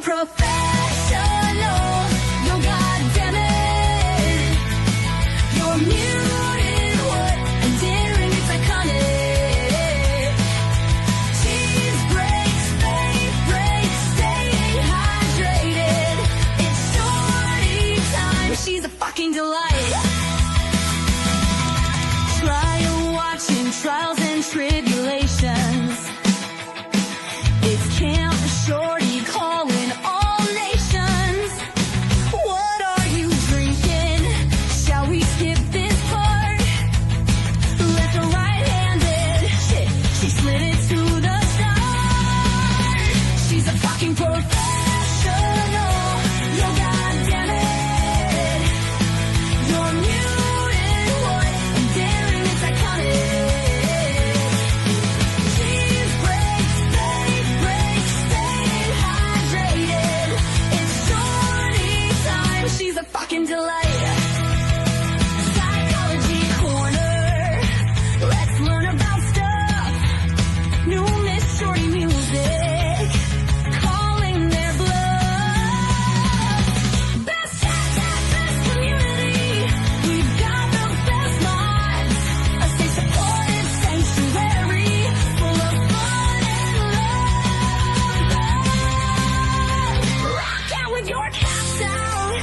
professional. Yo, goddamn it, you're muted, what? And daring, it's iconic. Cheese breaks, fade breaks, staying hydrated. It's shorty time. She's a fucking delight. Trial watching, trials and tribulations. It's Camp Shorty calling all nations. What are you drinking? Shall we skip this part? Left or right-handed? Shit, she slid it to the start. She's a fucking professional. Yo, goddamn it, you're muted, what? And daring, it's iconic. Cheese breaks, fade breaks, staying hydrated. It's shorty time. She's a fucking delight. Psychology corner. Let's learn about stuff. New Miss Shorty music. Calling their bluff. Best hashtag, best community. We've got the best minds. A safe, supportive sanctuary full of fun and love. Rock out with your caps out.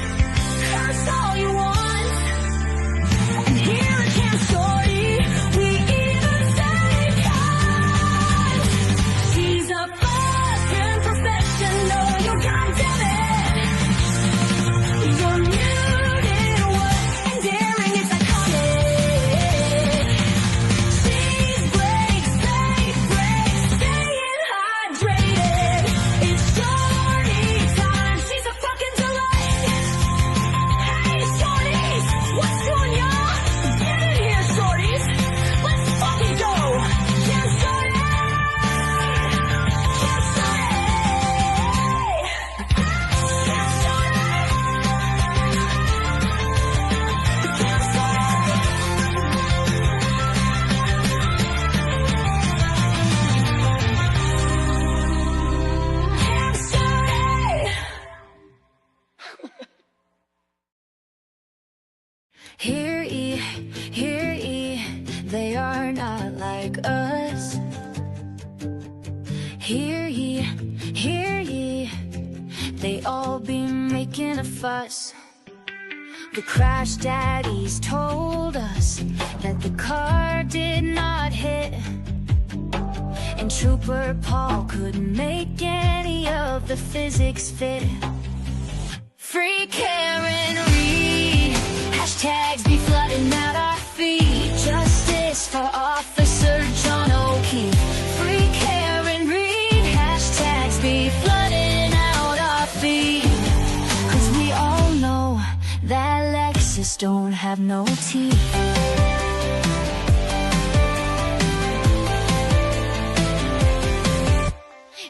Curse all you want. And here at Camp Shorty, we even say cunt. She's a fucking professional. Yo, goddamn it, you're muted, what? And daring, it's iconic. Cheese breaks, fade breaks, staying hydrated. It's shorty time. She's a fucking delight. Hey, shorties, what's doing, y'all? Get in here, shorties. Let's fucking go. Camp Shorty. Camp Shorty. Camp Shorty. Camp Shorty. Hear ye, they are not like us. Hear ye, they all be making a fuss. The crash daddies told us that the car did not hit, and Trooper Paul couldn't make any of the physics fit. Free Karen Reed, hashtags be flooding out our feed. Justice for Officer John O'Keefe. Free Karen Reed, hashtags be flooding out our feed. 'Cause we all know that Lexus don't have no teeth.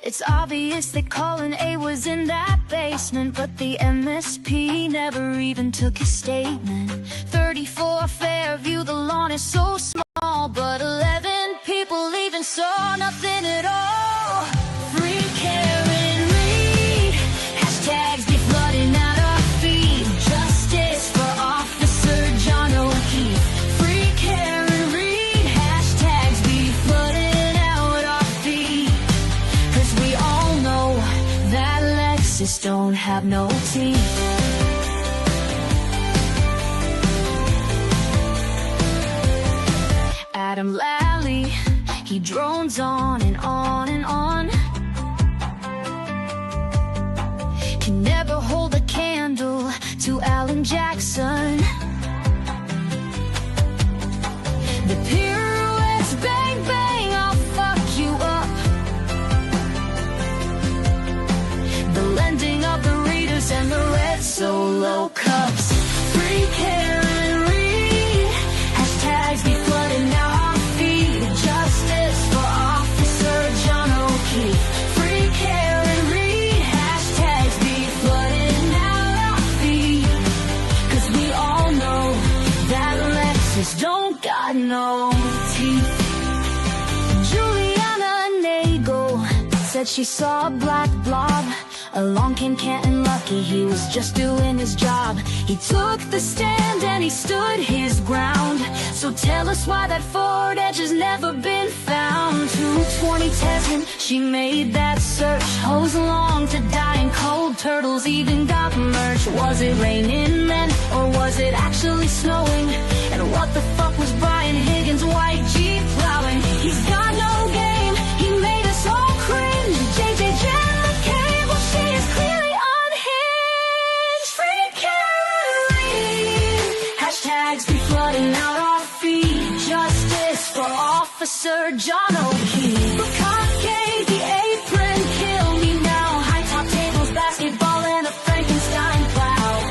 It's obvious that Colin A was in that basement, but the MSP never even took his statement. 34 Fairview, the lawn is so small, but 11 people even saw nothing at all. Free Karen Reed, hashtags be flooding out our feed. Justice for Officer John O'Keefe. Free Karen Reed, hashtags be flooding out our feed. 'Cause we all know that Lexus don't have no teeth. Adam Lally, he drones on and on and on. Can never hold a candle to Alan Jackson. The pirouettes, bang bang, I'll fuck you up. The lending of the readers and the red solo cups. Free Karen Reed, hashtags be flooding out our feed. Justice for Officer John O'Keefe. Free Karen Reed, hashtags be flooding out our feed. 'Cause we all know that Lexus don't got no teeth. Juliana Nagel said she saw a black blob Along came Canton Lucky, he was just doing his job. He took the stand and he stood his ground. So tell us why that Ford Edge has never been found. 220 Tesman, she made that search. Hose along to die in cold, turtles even got merch. Was it raining then, or was it actually snowing? And what the fuck was Brian Higgins' white Jeep plowing? He's got no game, he made us all cringe. JJ Jen McCabe, well she is clearly unhinged. Free Karen, hashtags be flooding out our feed. Justice for Officer John O'Keefe. Bukkake, the apron, kill me now. High top tables, basketball, and a Frankenstein plow.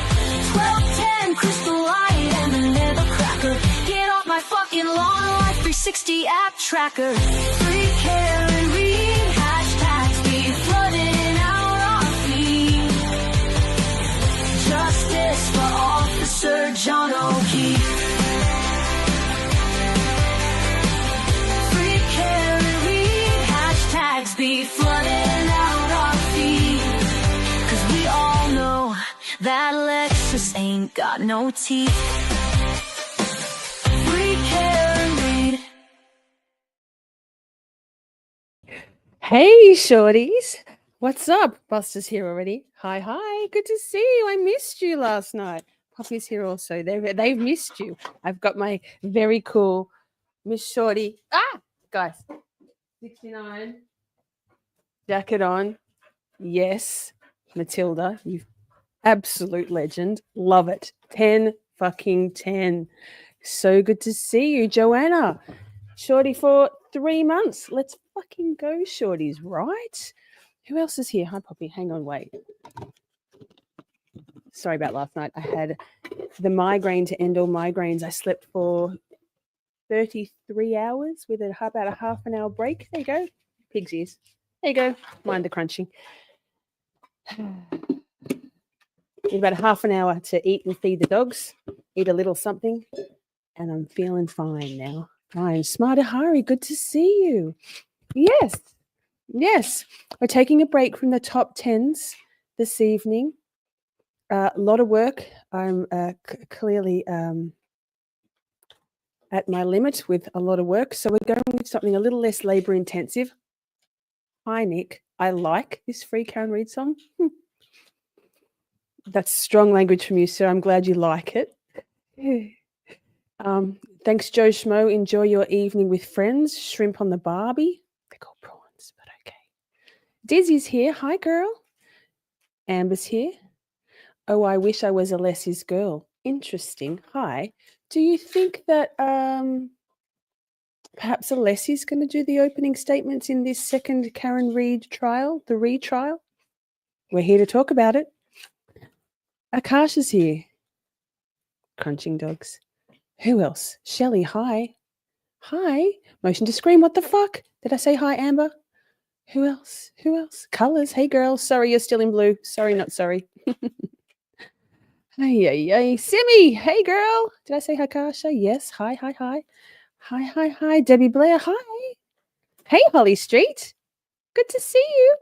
1210, crystal light, and the nether cracker. Get off my fucking lawn, Life 360 app tracker. Free Karen Reed, hashtags be flooding out our feed. Justice for Officer John O'Keefe. Free Karen Reed, hashtags be flooding out our feed. 'Cause we all know that Lexus ain't got no teeth. Free Karen Reed. Hey, shorties. What's up? Buster's here already. Hi, hi. Good to see you. I missed you last night. Poppy's here also. They've missed you. I've got my very cool Miss Shorty. Guys. 69. Jacket on. Yes. Matilda, you absolute legend. Love it. 10 fucking 10. So good to see you, Joanna. Shorty for 3 months. Let's fucking go, shorties, right? Who else is here? Hi, Poppy. Hang on, wait. Sorry about last night. I had the migraine to end all migraines. I slept for 33 hours with about a half an hour break. There you go. Pig's ears. There you go. Mind the crunching. Need about a half an hour to eat and feed the dogs. Eat a little something. And I'm feeling fine now. Fine. Smarter Hari, good to see you. Yes. Yes. We're taking a break from the top 10s this evening. A lot of work. I'm clearly at my limit with a lot of work. So we're going with something a little less labor intensive. Hi, Nick. I like this Free Karen Reed song. That's strong language from you, sir. I'm glad you like it. Thanks, Joe Schmo. Enjoy your evening with friends. Shrimp on the Barbie. They're called prawns, but okay. Dizzy's here. Hi, girl. Amber's here. Oh, I wish I was a Leslie's girl. Interesting. Hi. Do you think that perhaps Alessi's going to do the opening statements in this second Karen Reed trial, the retrial? We're here to talk about it. Akasha's here. Crunching dogs. Who else? Shelley, hi. Hi. Motion to scream. What the fuck? Did I say hi, Amber? Who else? Who else? Colors. Hey, girl. Sorry, you're still in blue. Sorry, not sorry. Hey. Simi. Hey, girl. Did I say hi, Kasha? Yes. Hi. Hi. Debbie Blair. Hi. Hey, Holly Street. Good to see you.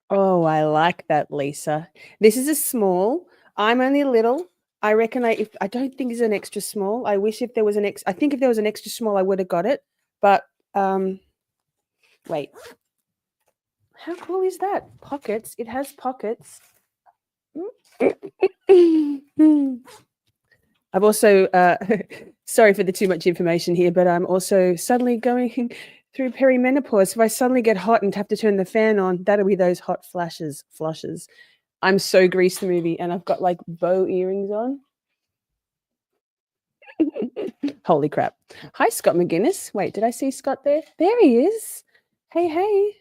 Oh, I like that, Lisa. This is a small. I'm only a little. I reckon I don't think it's an extra small. I wish if there was I think if there was an extra small, I would have got it. But wait. How cool is that? Pockets. It has pockets. I've also sorry for the too much information here, but I'm also suddenly going through perimenopause. If I suddenly get hot and have to turn the fan on, that'll be those hot flushes. I'm so Grease the movie, and I've got like bow earrings on. Holy crap. Hi, Scott McGuinness. Wait, did I see Scott there? There he is. Hey.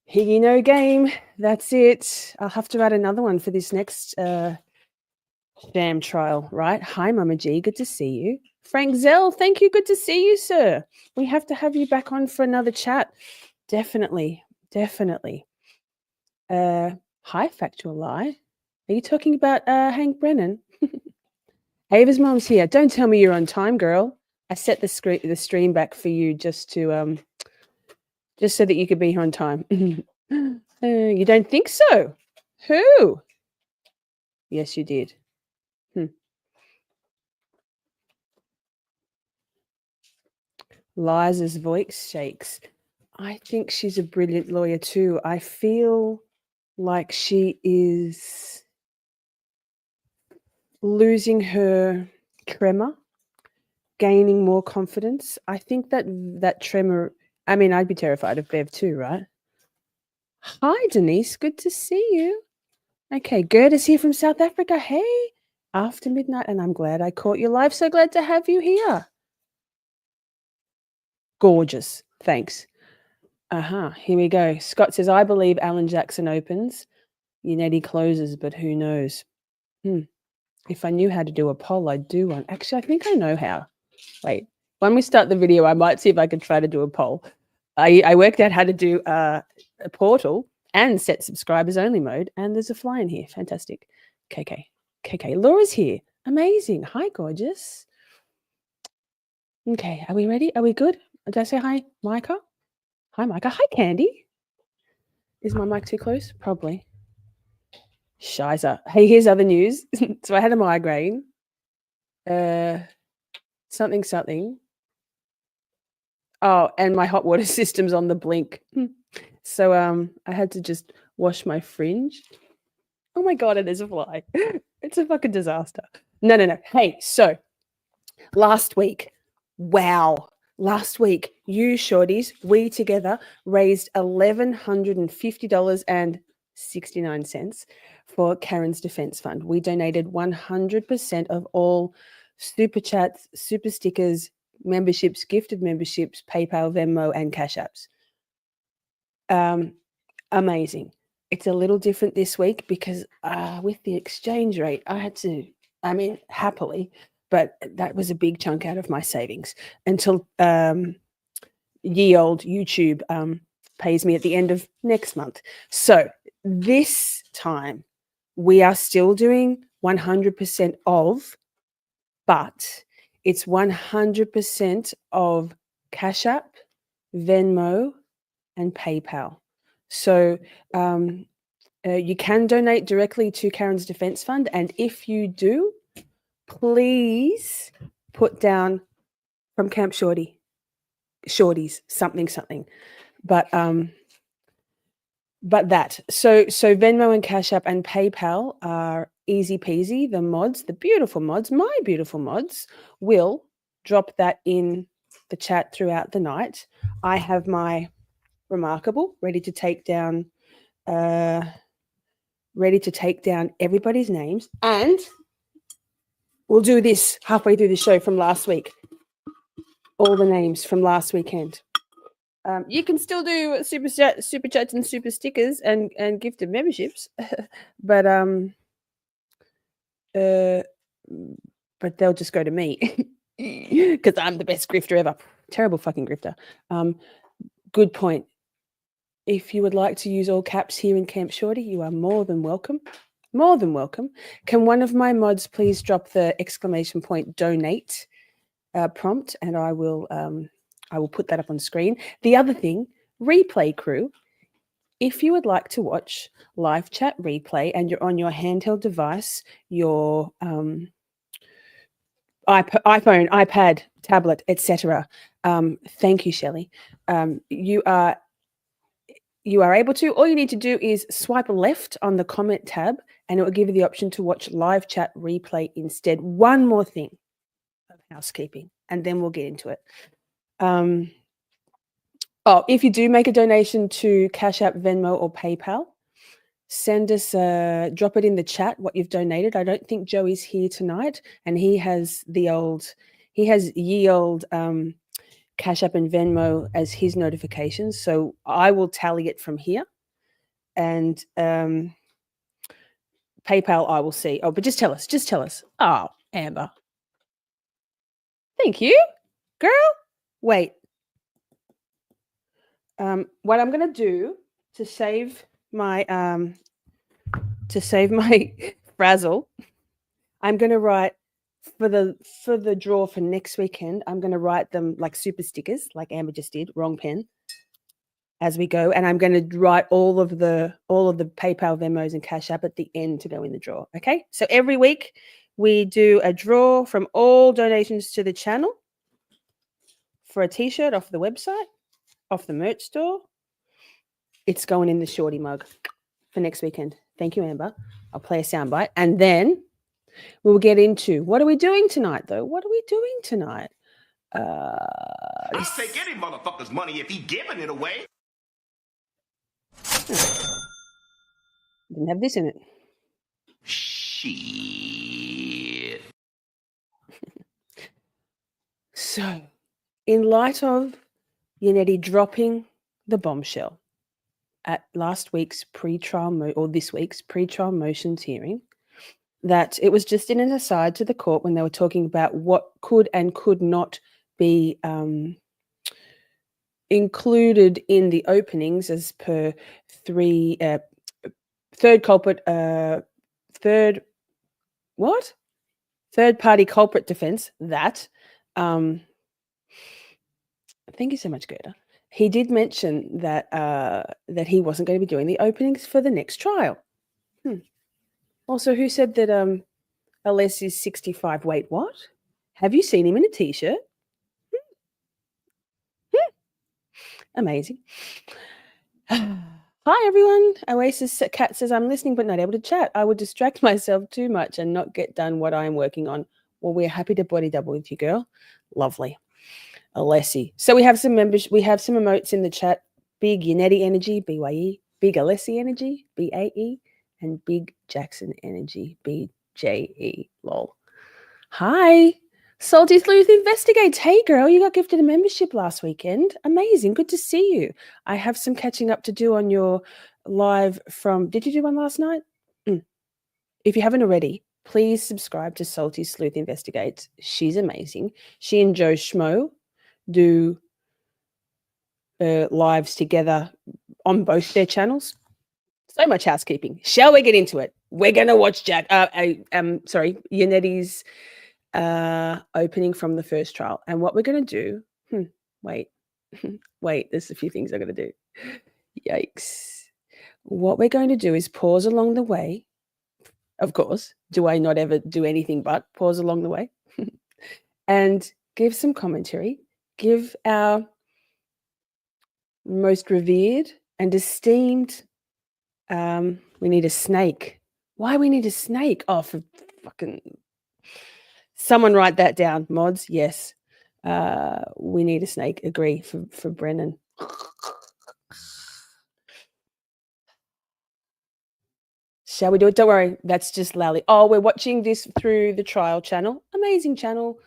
Higgy no game. That's it. I'll have to write another one for this next sham trial, right? Hi, Mama G. Good to see you. Frank Zell, thank you. Good to see you, sir. We have to have you back on for another chat. Definitely. Hi, Factual Lie. Are you talking about Hank Brennan? Ava's mom's here. Don't tell me you're on time, girl. I set the stream back for you just so that you could be here on time. You don't think so? Who? Yes, you did. Liza's voice shakes. I think she's a brilliant lawyer too. I feel like she is losing her tremor, gaining more confidence. I think that tremor, I mean, I'd be terrified of Bev too, right? Hi, Denise. Good to see you. Okay, Gerda's here from South Africa. Hey, after midnight, and I'm glad I caught you live. So glad to have you here. Gorgeous. Thanks. Here we go. Scott says, I believe Alan Jackson opens. Yanetti closes, but who knows? If I knew how to do a poll, I'd do one. Actually, I think I know how. Wait, when we start the video, I might see if I can try to do a poll. I worked out how to do a portal and set subscribers only mode, and there's a fly in here. Fantastic. KK. Laura's here. Amazing. Hi, gorgeous. Okay, are we ready? Are we good? Did I say hi, Micah? Hi, Micah. Hi, Candy. Is my mic too close? Probably. Shiza. Hey, here's other news. So I had a migraine. Something. Oh, and my hot water system's on the blink. So I had to just wash my fringe. Oh my god, it is a fly. It's a fucking disaster. No. Hey, so last week, wow. Last week, you shorties, we together raised $1,150.69 for Karen's Defense Fund. We donated 100% of all super chats, super stickers, memberships, gifted memberships, PayPal, Venmo, and Cash Apps. Amazing. It's a little different this week because with the exchange rate, I had to, happily, but that was a big chunk out of my savings until ye old YouTube pays me at the end of next month. So this time we are still doing 100% of, but it's 100% of Cash App, Venmo, and PayPal. So you can donate directly to Karen's Defense Fund. And if you do, please put down from Camp Shorties, something. But that. So Venmo and Cash App and PayPal are easy peasy. The mods, the beautiful mods, my beautiful mods, will drop that in the chat throughout the night. I have my Remarkable ready to take down everybody's names, and we'll do this halfway through the show from last week. All the names from last weekend. You can still do super chats and super stickers and gifted memberships, but they'll just go to me because I'm the best grifter ever. Terrible fucking grifter. Good point. If you would like to use all caps here in Camp Shorty, you are more than welcome. More than welcome. Can one of my mods please drop the exclamation point donate prompt, and I will put that up on screen. The other thing, replay crew, if you would like to watch live chat replay and you're on your handheld device, your iPhone, iPad, tablet, etc. Thank you, Shelley. You are able to. All you need to do is swipe left on the comment tab, and it will give you the option to watch live chat replay instead. One more thing of housekeeping, and then we'll get into it. If you do make a donation to Cash App, Venmo, or PayPal, send us, drop it in the chat what you've donated. I don't think Joey's here tonight, and he has ye old Cash App and Venmo as his notifications. So I will tally it from here, and PayPal I will see. Oh, but just tell us. Oh, Amber. Thank you, girl. Wait. What I'm going to do to save my frazzle, I'm going to write for the draw for next weekend. I'm going to write them like super stickers, like Amber just did. Wrong pen. as we go, and I'm going to write all of the PayPal, Venmos, and Cash App at the end to go in the draw. Okay, so every week we do a draw from all donations to the channel for a T-shirt off the website, off the merch store. It's going in the Shorty mug for next weekend. Thank you, Amber. I'll play a soundbite, and then we'll get into what are we doing tonight, though. What are we doing tonight? I'll take any motherfucker's money if he giving it away. Didn't have this in it. Shit. So, in light of Yanetti dropping the bombshell at last week's pre-trial or this week's pre-trial motions hearing, that it was just in an aside to the court when they were talking about what could and could not be included in the openings as per third party culprit defense. That thank you so much, Gerda. He did mention that that he wasn't going to be doing the openings for the next trial. Also, who said that Aless is 65? Wait, what? Have you seen him in a T-shirt? Amazing. Hi, everyone. Oasis Cat says, I'm listening but not able to chat. I would distract myself too much and not get done what I am working on. Well, we're happy to body double with you, girl. Lovely. Alessi. So we have some members. We have some emotes in the chat. Big Yanetti energy, BYE. Big Alessi energy, BAE. And Big Jackson energy, BJE. Lol. Hi. Salty Sleuth Investigates. Hey, girl, you got gifted a membership last weekend. Amazing. Good to see you. I have some catching up to do on your live from... Did you do one last night? If you haven't already, please subscribe to Salty Sleuth Investigates. She's amazing. She and Joe Schmo do lives together on both their channels. So much housekeeping. Shall we get into it? We're going to watch Yanetti's opening from the first trial. And what we're going to do, wait, there's a few things I'm going to do. Yikes. What we're going to do is pause along the way. Of course, do I not ever do anything but pause along the way? And give some commentary, give our most revered and esteemed, we need a snake. Why we need a snake? Oh, for fucking... Someone write that down, mods. Yes. We need a snake. Agree for Brennan. Shall we do it? Don't worry. That's just Lally. Oh, we're watching this through the trial channel. Amazing channel.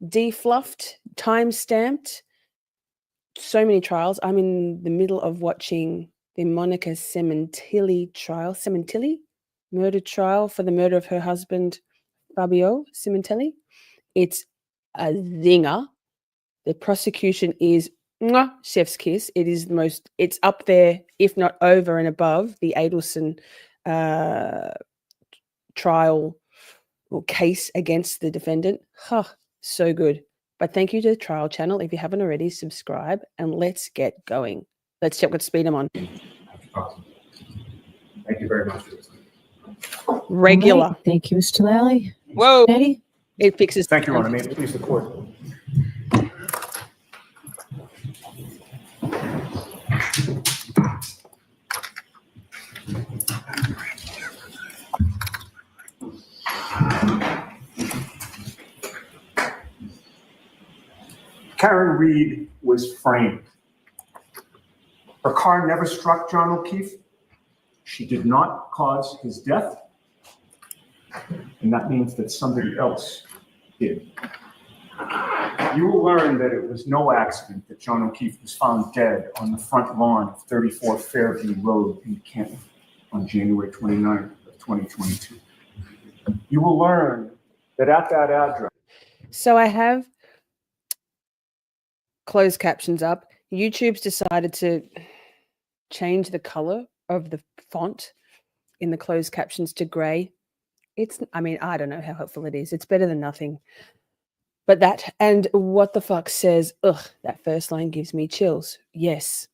Defluffed, time-stamped. So many trials. I'm in the middle of watching the Monica Cementilli trial. Cementilli? Murder trial for the murder of her husband, Fabio Cementelli. It's a zinger. The prosecution is chef's kiss. It is the most, it's up there, if not over and above the Adelson trial or case against the defendant. So good. But thank you to the trial channel. If you haven't already, subscribe and let's get going. Let's check what speed I'm on. Awesome. Thank you very much. Regular. Right. Thank you, Mr. Lally. Whoa. Ready? It fixes. Thank you, Ron. May it please the court. Karen Reed was framed. Her car never struck John O'Keefe. She did not cause his death. And that means that somebody else did. You will learn that it was no accident that John O'Keefe was found dead on the front lawn of 34 Fairview Road in Kent on January 29th of 2022. You will learn that at that address. So I have closed captions up. YouTube's decided to change the color of the font in the closed captions to gray. I mean, I don't know how helpful it is. It's better than nothing. But that, and what the fuck says, ugh, that first line gives me chills. Yes.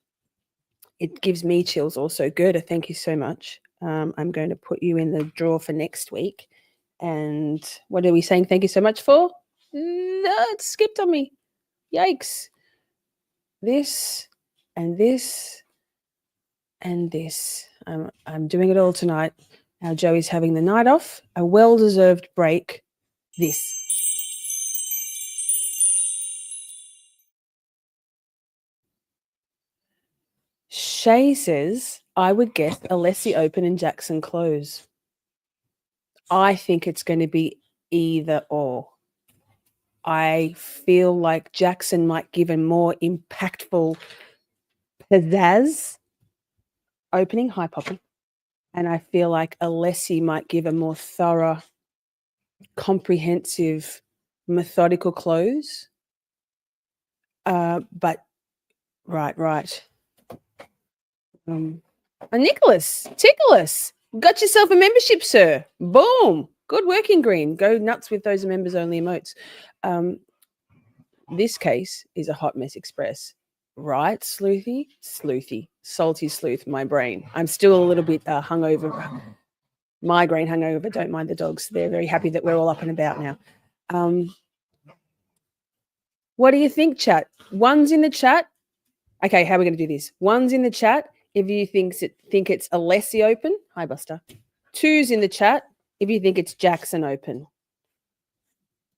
it gives me chills also. Gerda, thank you so much. I'm going to put you in the draw for next week. And what are we saying thank you so much for? No, it skipped on me. Yikes. This and this and this. I'm doing it all tonight. Our Joey's having the night off, a well-deserved break. This. Shay says, I would guess Alessi open and Jackson close. I think it's going to be either or. I feel like Jackson might give a more impactful pizzazz opening. Hi, Poppy. And I feel like Alessi might give a more thorough, comprehensive, methodical close. But right. And Nicholas, Tickles, got yourself a membership, sir. Boom. Good working, Green. Go nuts with those members only emotes. This case is a hot mess express. Right, Sleuthy? Sleuthy. Salty sleuth, my brain. I'm still a little bit hungover. Migraine hungover. Don't mind the dogs. They're very happy that we're all up and about now. What do you think, chat? One's in the chat. Okay, how are we going to do this? One's in the chat if you think it's Alessi open. Hi, Buster. Two's in the chat if you think it's Jackson open.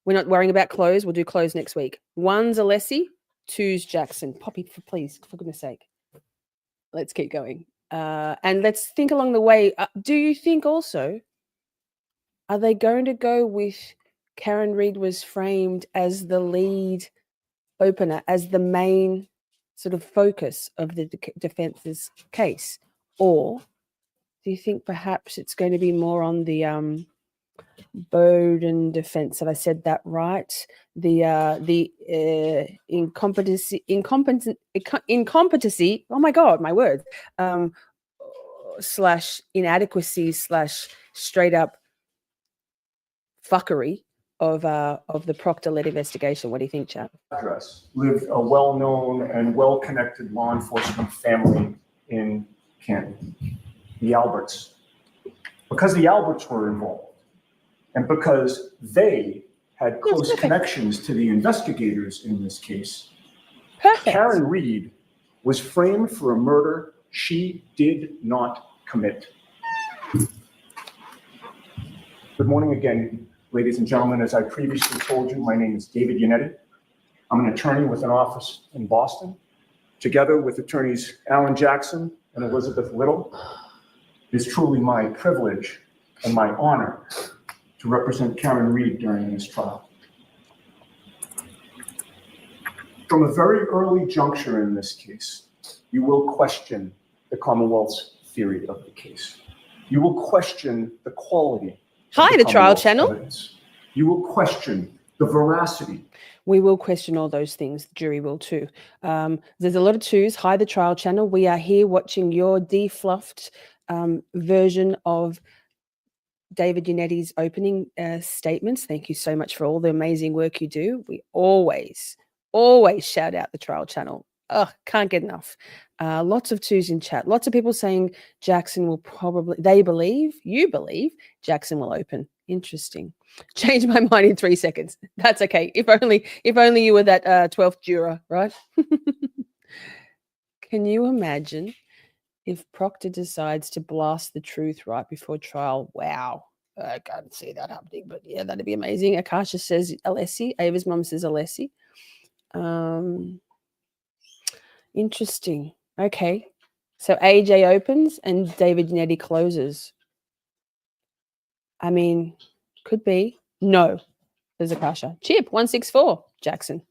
We're not worrying about close. We'll do close next week. One's Alessi, two's Jackson. Poppy, please, for goodness sake. Let's keep going. And let's think along the way. Do you think also, are they going to go with Karen Reid was framed as the lead opener, as the main sort of focus of the defense's case? Or do you think perhaps it's going to be more on the Bowden defense? Have I said that right? The incompetency. Oh my God, my word. Slash inadequacy slash straight up fuckery of the Proctor-led investigation. What do you think, chap? Address lived a well-known and well-connected law enforcement family in Canton, the Alberts. Because the Alberts were involved, and because they had close connections to the investigators in this case, Karen Reid was framed for a murder she did not commit. Good morning again, ladies and gentlemen. As I previously told you, my name is David Yannetti. I'm an attorney with an office in Boston. Together with attorneys Alan Jackson and Elizabeth Little, it is truly my privilege and my honor to represent Karen Reid during this trial. From a very early juncture in this case, you will question the Commonwealth's theory of the case. You will question the quality. Hi, the trial channel. Evidence. You will question the veracity. We will question all those things. The jury will too. There's a lot of twos. Hi, the trial channel. We are here watching your defluffed version of David Yannetti's opening statements. Thank you so much for all the amazing work you do. We always shout out the trial channel. Oh, can't get enough. Lots of twos in chat. Lots of people saying Jackson will probably, you believe Jackson will open. Interesting. Change my mind in 3 seconds. That's okay. If only you were that 12th juror, right? Can you imagine if Proctor decides to blast the truth right before trial? Wow. I can't see that happening, but yeah, that'd be amazing. Akasha says Alessi. Ava's mum says Alessi. Interesting. Okay. So AJ opens and David Yannetti closes. I mean, could be. No. There's Akasha. Chip, 164. Jackson.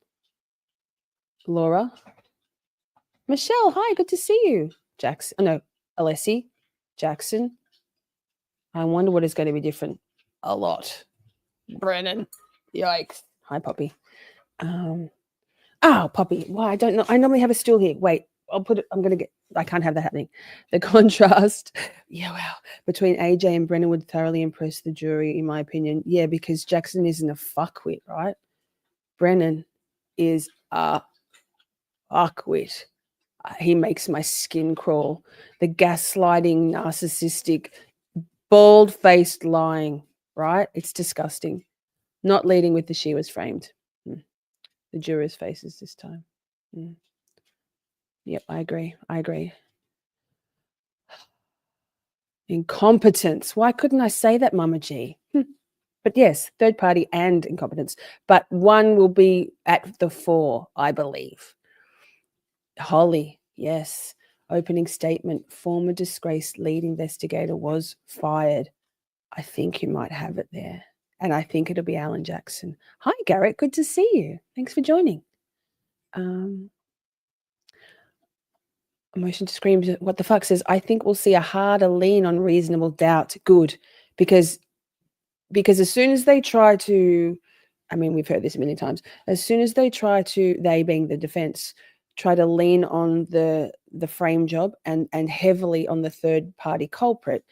Laura. Michelle, hi, good to see you. Jackson. Oh, no, Alessi. Jackson. I wonder what is going to be different. A lot. Brennan. Yikes. Hi, Poppy. Oh, Poppy. Why? I don't know. I normally have a stool here. Wait, I can't have that happening. The contrast, between AJ and Brennan would thoroughly impress the jury, in my opinion. Yeah, because Jackson isn't a fuckwit, right? Brennan is a fuckwit. He makes my skin crawl. The gaslighting, narcissistic, bald-faced lying, right? It's disgusting. Not leading with the she was framed. The jurors' faces this time. Yep, I agree. Incompetence. Why couldn't I say that, Mama G? But yes, third party and incompetence. But one will be at the fore, I believe. Holly, yes. Opening statement. Former disgraced lead investigator was fired. I think you might have it there. And I think it'll be Alan Jackson. Hi, Garrett. Good to see you. Thanks for joining. Emotion to scream. What the fuck says, I think we'll see a harder lean on reasonable doubt. Good. Because as soon as they try to, I mean, we've heard this a million times, as soon as they try to, they being the defense, try to lean on the frame job and heavily on the third party culprit,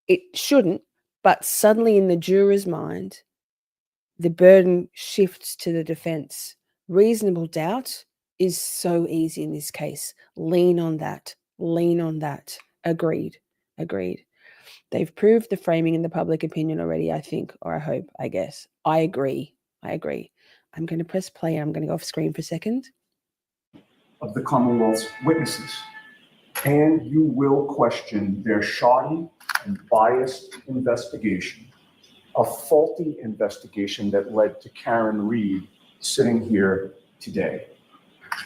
it shouldn't, but suddenly in the juror's mind, the burden shifts to the defense. Reasonable doubt is so easy in this case. Lean on that. Agreed. They've proved the framing in the public opinion already, I think, or I hope, I guess. I agree. I'm going to press play and I'm going to go off screen for a second. Of the Commonwealth's witnesses, and you will question their shoddy and biased investigation, a faulty investigation that led to Karen Reed sitting here today.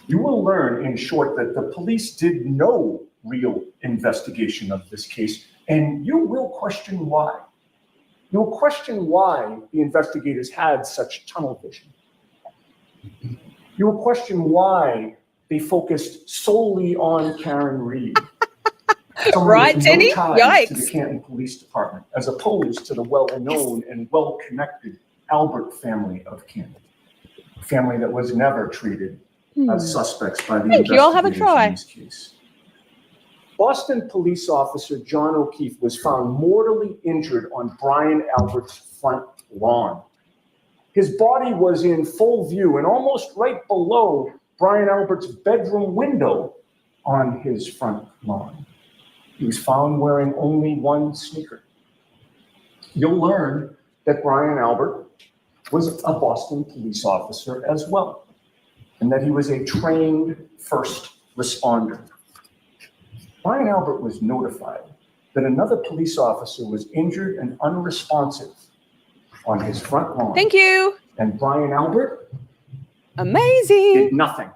You will learn, in short, that the police did no real investigation of this case, and you will question why. You'll question why the investigators had such tunnel vision. You will question why they focused solely on Karen Reed. Right, Tenny? Yikes. To the Canton Police Department, as opposed to the well-known and well-connected Albert family of Canton, a family that was never treated as suspects by the investigators in this case. Boston police officer John O'Keefe was found mortally injured on Brian Albert's front lawn. His body was in full view and almost right below Brian Albert's bedroom window on his front lawn. He was found wearing only one sneaker. You'll learn that Brian Albert was a Boston police officer as well, and that he was a trained first responder. Brian Albert was notified that another police officer was injured and unresponsive on his front lawn. Thank you. And Brian Albert amazing did nothing.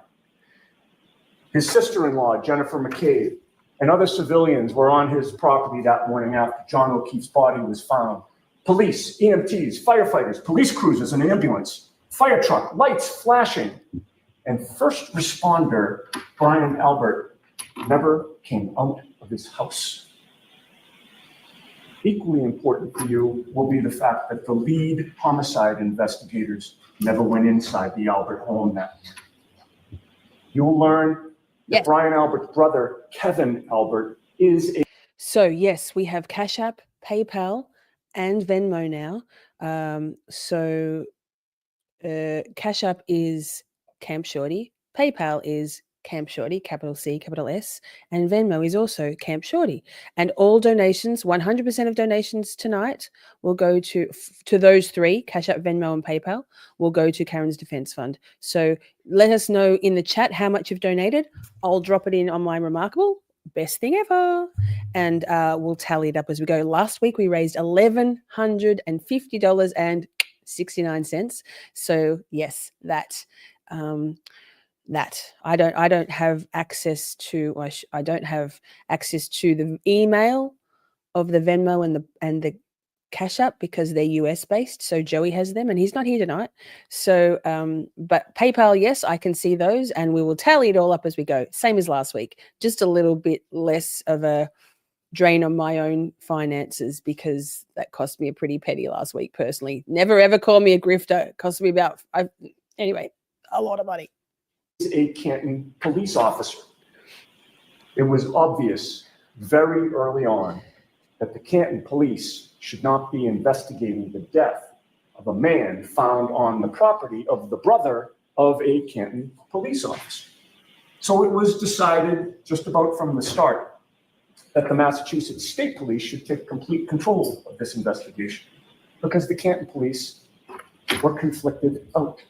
His sister-in-law, Jennifer McCabe, and other civilians were on his property that morning after John O'Keefe's body was found. Police, EMTs, firefighters, police cruisers, an ambulance, fire truck, lights flashing. And first responder Brian Albert never came out of his house. Equally important for you will be the fact that the lead homicide investigators never went inside the Albert home that night. You'll learn that Brian Albert's brother, Kevin Albert, is a... So yes, we have Cash App, PayPal, and Venmo now. Cash App is Camp Shorty, PayPal is Camp Shorty, capital C, capital S, and Venmo is also Camp Shorty. And all donations, 100% of donations tonight will go to those three, Cash App, Venmo, and PayPal, will go to Karen's Defense Fund. So let us know in the chat how much you've donated. I'll drop it in on my Remarkable, best thing ever, and we'll tally it up as we go. Last week we raised $1,150.69. So yes, that I don't have access to. I don't have access to the email of the Venmo and the Cash App because they're US based. So Joey has them, and he's not here tonight. So, but PayPal, yes, I can see those, and we will tally it all up as we go. Same as last week, just a little bit less of a drain on my own finances because that cost me a pretty penny last week. Personally, never ever call me a grifter. It cost me about anyway a lot of money. A Canton police officer. It was obvious very early on that the Canton police should not be investigating the death of a man found on the property of the brother of a Canton police officer. So it was decided just about from the start that the Massachusetts State Police should take complete control of this investigation because the Canton police were conflicted out.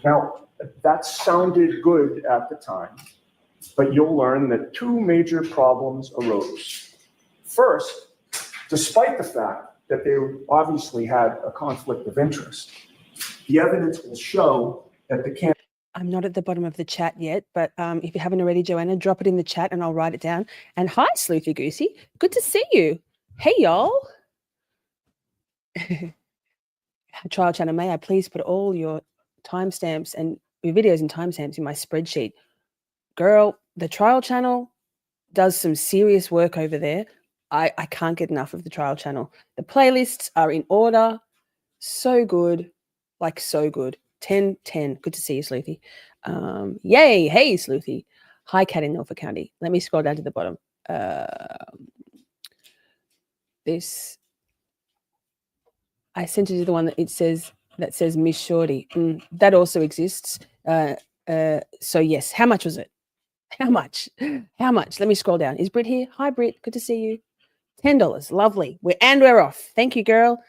Now, that sounded good at the time, but you'll learn that two major problems arose. First, despite the fact that they obviously had a conflict of interest, the evidence will show that the Canton. I'm not at the bottom of the chat yet, but if you haven't already, Joanna, drop it in the chat and I'll write it down. And hi, Sleuthy Goosey. Good to see you. Hey, y'all. Trial channel, may I please put all your timestamps and your videos and timestamps in my spreadsheet? Girl, the trial channel does some serious work over there. I can't get enough of the trial channel. The playlists are in order. So good. Like so good. 10, 10. Good to see you, Sleuthy. Yay. Hey, Sleuthy. Hi, Cat in Norfolk County. Let me scroll down to the bottom. This. I sent it to the one that says Miss Shorty. That also exists. So yes, how much was it? How much? How much? Let me scroll down. Is Britt here? Hi, Britt. Good to see you. $10. Lovely. We're off. Thank you, girl.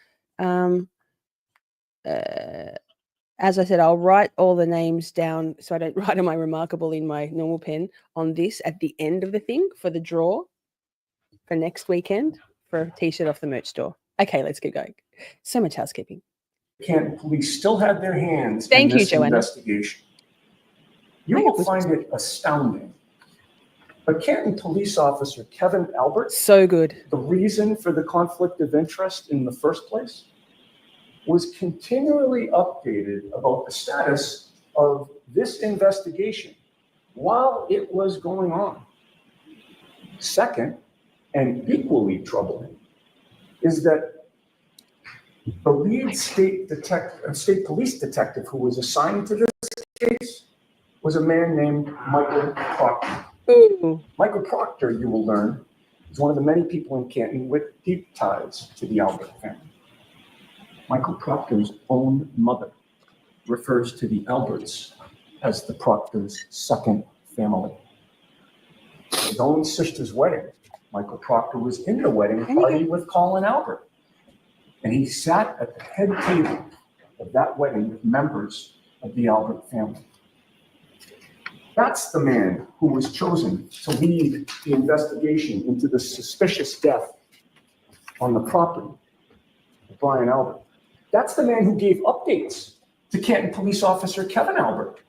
As I said, I'll write all the names down so I don't write on my remarkable in my normal pen on this at the end of the thing for the draw for next weekend for a t-shirt off the merch store. Okay, let's get going. So much housekeeping. Canton police still had their hands Thank in you, this Joanna. investigation. You will find it astounding. But Canton police officer Kevin Albert, so good. The reason for the conflict of interest in the first place was continually updated about the status of this investigation while it was going on. Second, and equally troubling, is that the lead state police detective who was assigned to this case was a man named Michael Proctor. Ooh. Michael Proctor, you will learn, is one of the many people in Canton with deep ties to the Albert family. Michael Proctor's own mother refers to the Alberts as the Proctor's second family. His own sister's wedding, Michael Proctor was in the wedding party with Colin Albert. And he sat at the head table of that wedding with members of the Albert family. That's the man who was chosen to lead the investigation into the suspicious death on the property of Brian Albert. That's the man who gave updates to Canton police officer Kevin Albert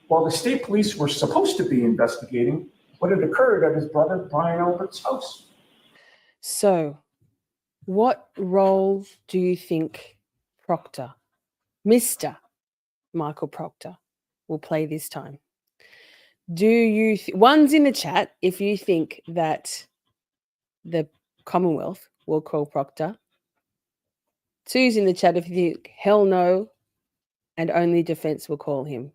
while the state police were supposed to be investigating what had occurred at his brother Brian Albert's house. So, what role do you think Proctor, Mr. Michael Proctor, will play this time? Do you, one's in the chat if you think that the Commonwealth will call Proctor. Two's in the chat if you think, hell no, and only defense will call him.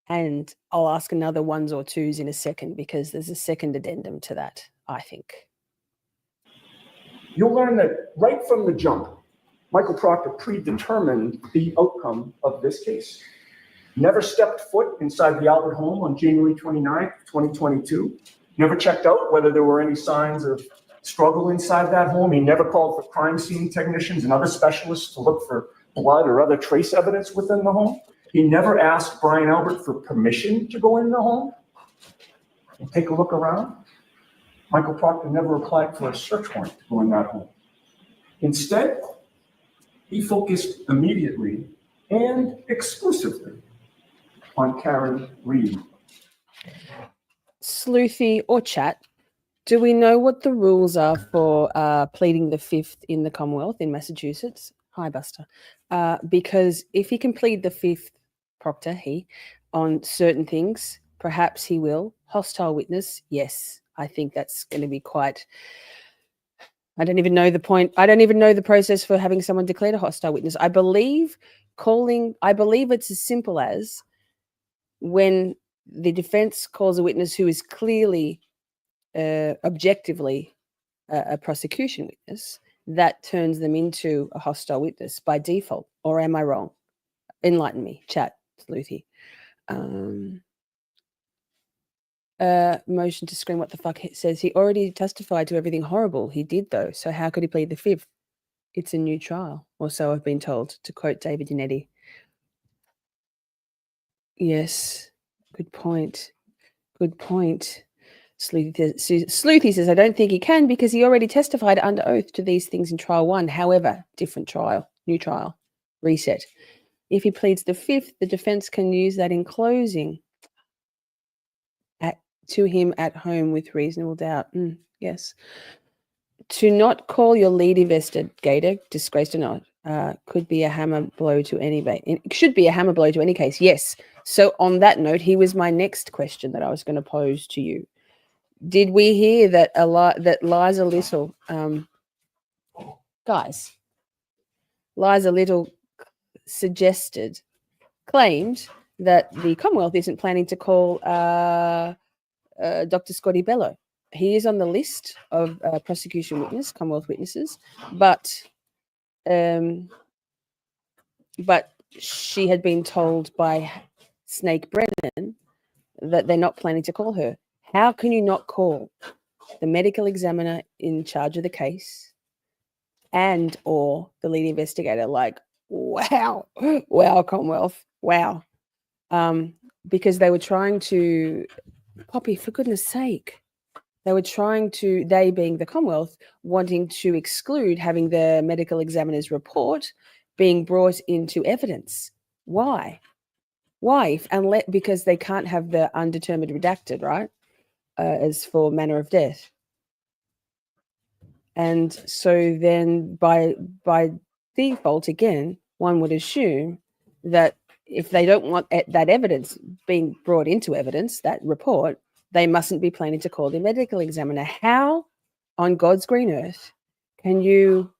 And I'll ask another ones or twos in a second because there's a second addendum to that, I think. You'll learn that right from the jump, Michael Proctor predetermined the outcome of this case. Never stepped foot inside the Albert home on January 29th, 2022. Never checked out whether there were any signs of struggle inside that home. He never called for crime scene technicians and other specialists to look for blood or other trace evidence within the home. He never asked Brian Albert for permission to go in the home and take a look around. Michael Proctor never applied for a search warrant to go in that home. Instead, he focused immediately and exclusively on Karen Reed. Sleuthy or chat, do we know what the rules are for pleading the fifth in the Commonwealth in Massachusetts? Hi, Buster. Because if he can plead the fifth, Proctor, on certain things, perhaps he will. Hostile witness, yes. I think that's going to be quite... I don't even know the point. I don't even know the process for having someone declared a hostile witness. I believe it's as simple as when the defense calls a witness who is clearly, objectively a prosecution witness, that turns them into a hostile witness by default. Or am I wrong? Enlighten me, chat, Sleuthy. motion to scream, what the fuck? It says he already testified to everything horrible. He did, though. So how could he plead the fifth? It's a new trial, or so I've been told, to quote David Yannetti. Yes, good point. Good point. Sleuthy says, I don't think he can because he already testified under oath to these things in trial 1. However, different trial, new trial, reset. If he pleads the fifth, the defense can use that in closing to him at home with reasonable doubt. Yes. To not call your lead investigator, disgraced or not, could be a hammer blow to anybody. It should be a hammer blow to any case. Yes. So on that note, here was my next question that I was going to pose to you. Did we hear that that Liza Little, guys, Liza Little claimed that the Commonwealth isn't planning to call Dr. Scotty Bello. He is on the list of prosecution witness, Commonwealth witnesses, but she had been told by Snake Brennan that they're not planning to call her. How can you not call the medical examiner in charge of the case and or the lead investigator? Like, wow, Commonwealth, wow. Because they were trying to, Poppy, for goodness sake, they being the Commonwealth, wanting to exclude having the medical examiner's report being brought into evidence. Why? Because they can't have the undetermined redacted, right? As for manner of death. And so then by default, again, one would assume that if they don't want that evidence being brought into evidence, that report, they mustn't be planning to call the medical examiner. How on God's green earth can you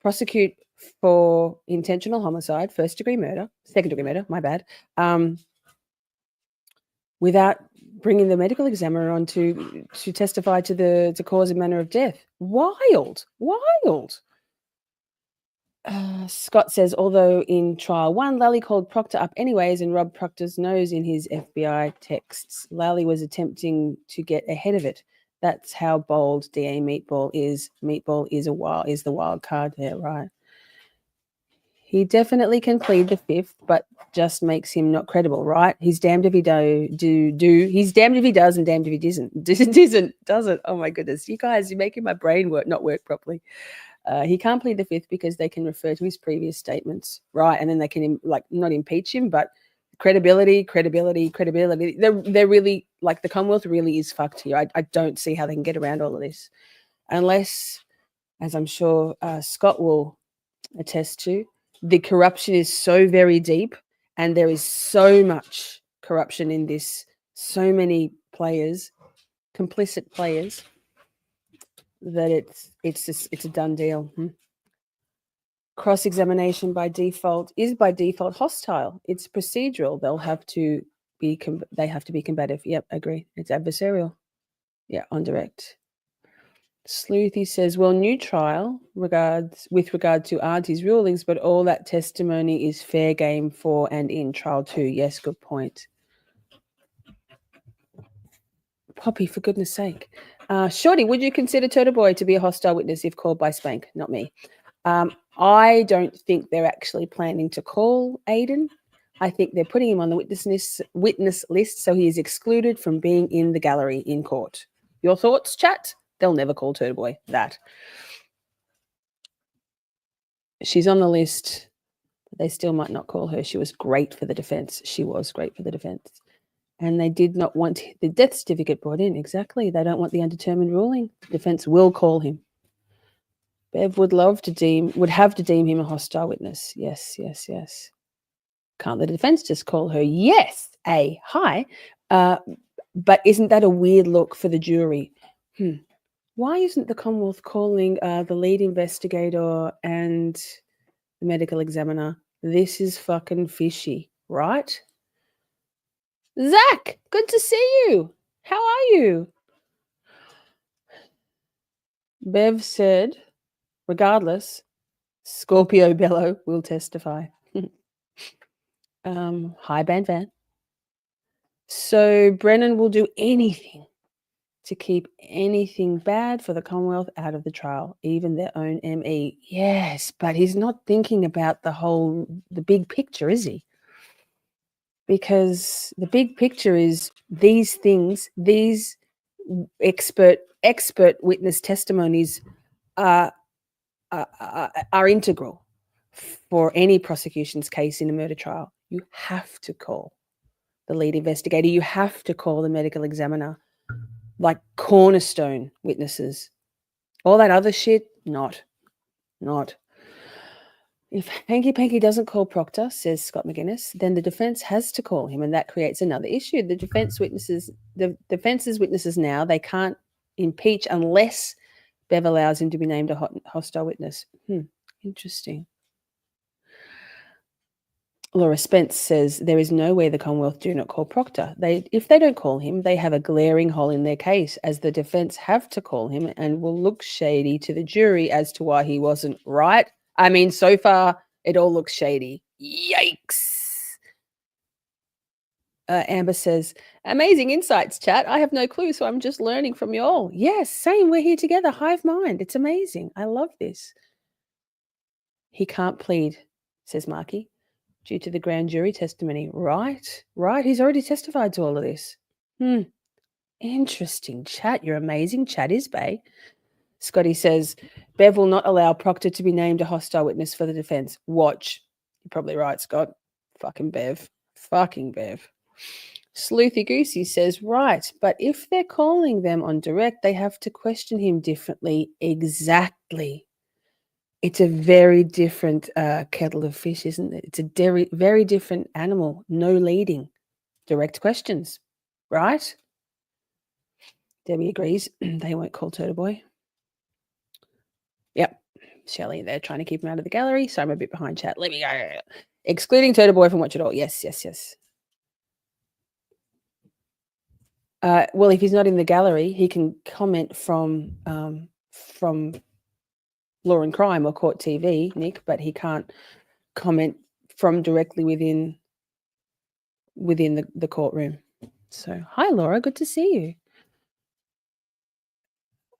prosecute for intentional homicide, second-degree murder, my bad, without bringing the medical examiner on to testify to the cause and manner of death? Wild. Scott says, although in trial 1, Lally called Proctor up anyways and rubbed Proctor's nose in his FBI texts. Lally was attempting to get ahead of it. That's how bold DA Meatball is. Meatball is the wild card there, right? He definitely can plead the fifth, but just makes him not credible, right? He's damned if he do. He's damned if he does and damned if he doesn't. Oh my goodness. You guys, you're making my brain not work properly. He can't plead the fifth because they can refer to his previous statements, right? And then they can not impeach him, but credibility. They're really, like, the Commonwealth really is fucked here. I don't see how they can get around all of this unless, as I'm sure Scott will attest to, the corruption is so very deep and there is so much corruption in this, so many players, complicit players, that it's a done deal. Cross-examination is by default hostile. It's procedural. They have to be combative. Yep, agree. It's adversarial. Yeah, on direct. Sleuthy says, well, new trial with regard to Auntie's rulings, but all that testimony is fair game for and in trial 2. Yes, good point. Poppy, for goodness sake. Shorty, would you consider Turtle Boy to be a hostile witness if called by Spank? Not me. I don't think they're actually planning to call Aiden. I think they're putting him on the witness list so he is excluded from being in the gallery in court. Your thoughts, chat? They'll never call Turtle Boy that. She's on the list. They still might not call her. She was great for the defense. And they did not want the death certificate brought in. Exactly. They don't want the undetermined ruling. The defense will call him. Bev would have to deem him a hostile witness. Yes. Can't the defense just call her? Yes, hi. But isn't that a weird look for the jury? Why isn't the Commonwealth calling the lead investigator and the medical examiner? This is fucking fishy, right? Zach, good to see you. How are you? Bev said, regardless, Scorpio Bello will testify. Hi, Ban Van. So Brennan will do anything to keep anything bad for the Commonwealth out of the trial, even their own ME. Yes, but he's not thinking about the big picture, is he? Because the big picture is these things, these expert witness testimonies are integral for any prosecution's case in a murder trial. You have to call the lead investigator. You have to call the medical examiner, like cornerstone witnesses. All that other shit, not. If Hanky Panky doesn't call Proctor, says Scott McGuinness, then the defense has to call him, and that creates another issue. The defense's witnesses now, they can't impeach unless Bev allows him to be named a hostile witness. Interesting. Laura Spence says there is no way the Commonwealth do not call Proctor. If they don't call him, they have a glaring hole in their case, as the defense have to call him and will look shady to the jury as to why he wasn't right. I mean, so far, it all looks shady. Yikes. Amber says, amazing insights, chat. I have no clue, so I'm just learning from you all. Yes, same. We're here together. Hive mind. It's amazing. I love this. He can't plead, says Marky, due to the grand jury testimony. Right. He's already testified to all of this. Interesting, chat. You're amazing. Chat is bae. Scotty says, Bev will not allow Proctor to be named a hostile witness for the defense. Watch. You're probably right, Scott. Fucking Bev. Sleuthy Goosey says, right, but if they're calling them on direct, they have to question him differently. Exactly. It's a very different kettle of fish, isn't it? It's a very different animal. No leading. Direct questions, right? Debbie agrees. They won't call Turtle Boy. Yep. Shelley, they're trying to keep him out of the gallery, so I'm a bit behind chat. Let me go. Excluding Turtle Boy from Watch It All. Yes. Well, if he's not in the gallery, he can comment from Law and Crime or Court TV, Nick, but he can't comment from directly within the courtroom. So, hi, Laura. Good to see you.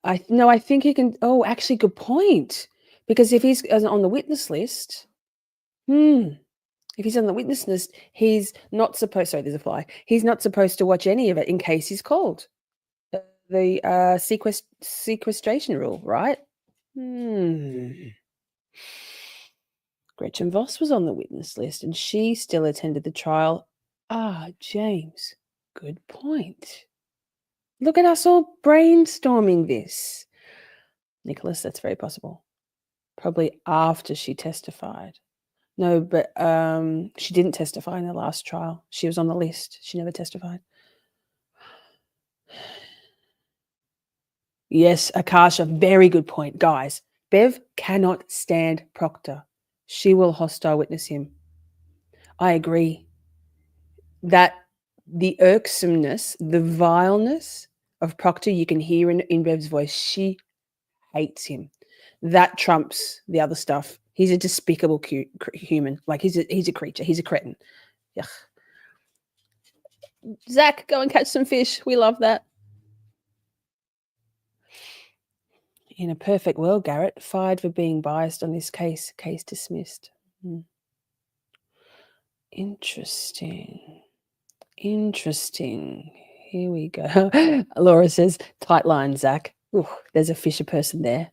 I think he can. Oh, actually, good point. Because if he's on the witness list, if he's on the witness list, he's not supposed. Sorry, there's a fly. He's not supposed to watch any of it in case he's called. The sequestration rule, right? Gretchen Voss was on the witness list, and she still attended the trial. James, good point. Look at us all brainstorming this. Nicholas, that's very possible. Probably after she testified. No, but she didn't testify in the last trial. She was on the list. She never testified. Yes, Akasha, very good point. Guys, Bev cannot stand Proctor. She will hostile witness him. I agree. That the irksomeness, the vileness of Proctor, you can hear in Bev's voice. She hates him. That trumps the other stuff. He's a despicable human. Like he's a creature. He's a cretin. Yuck. Zach, go and catch some fish. We love that. In a perfect world, Garrett, fired for being biased on this case. Case dismissed. Interesting. Here we go. Laura says, tight line, Zach. Ooh, there's a Fisher person there.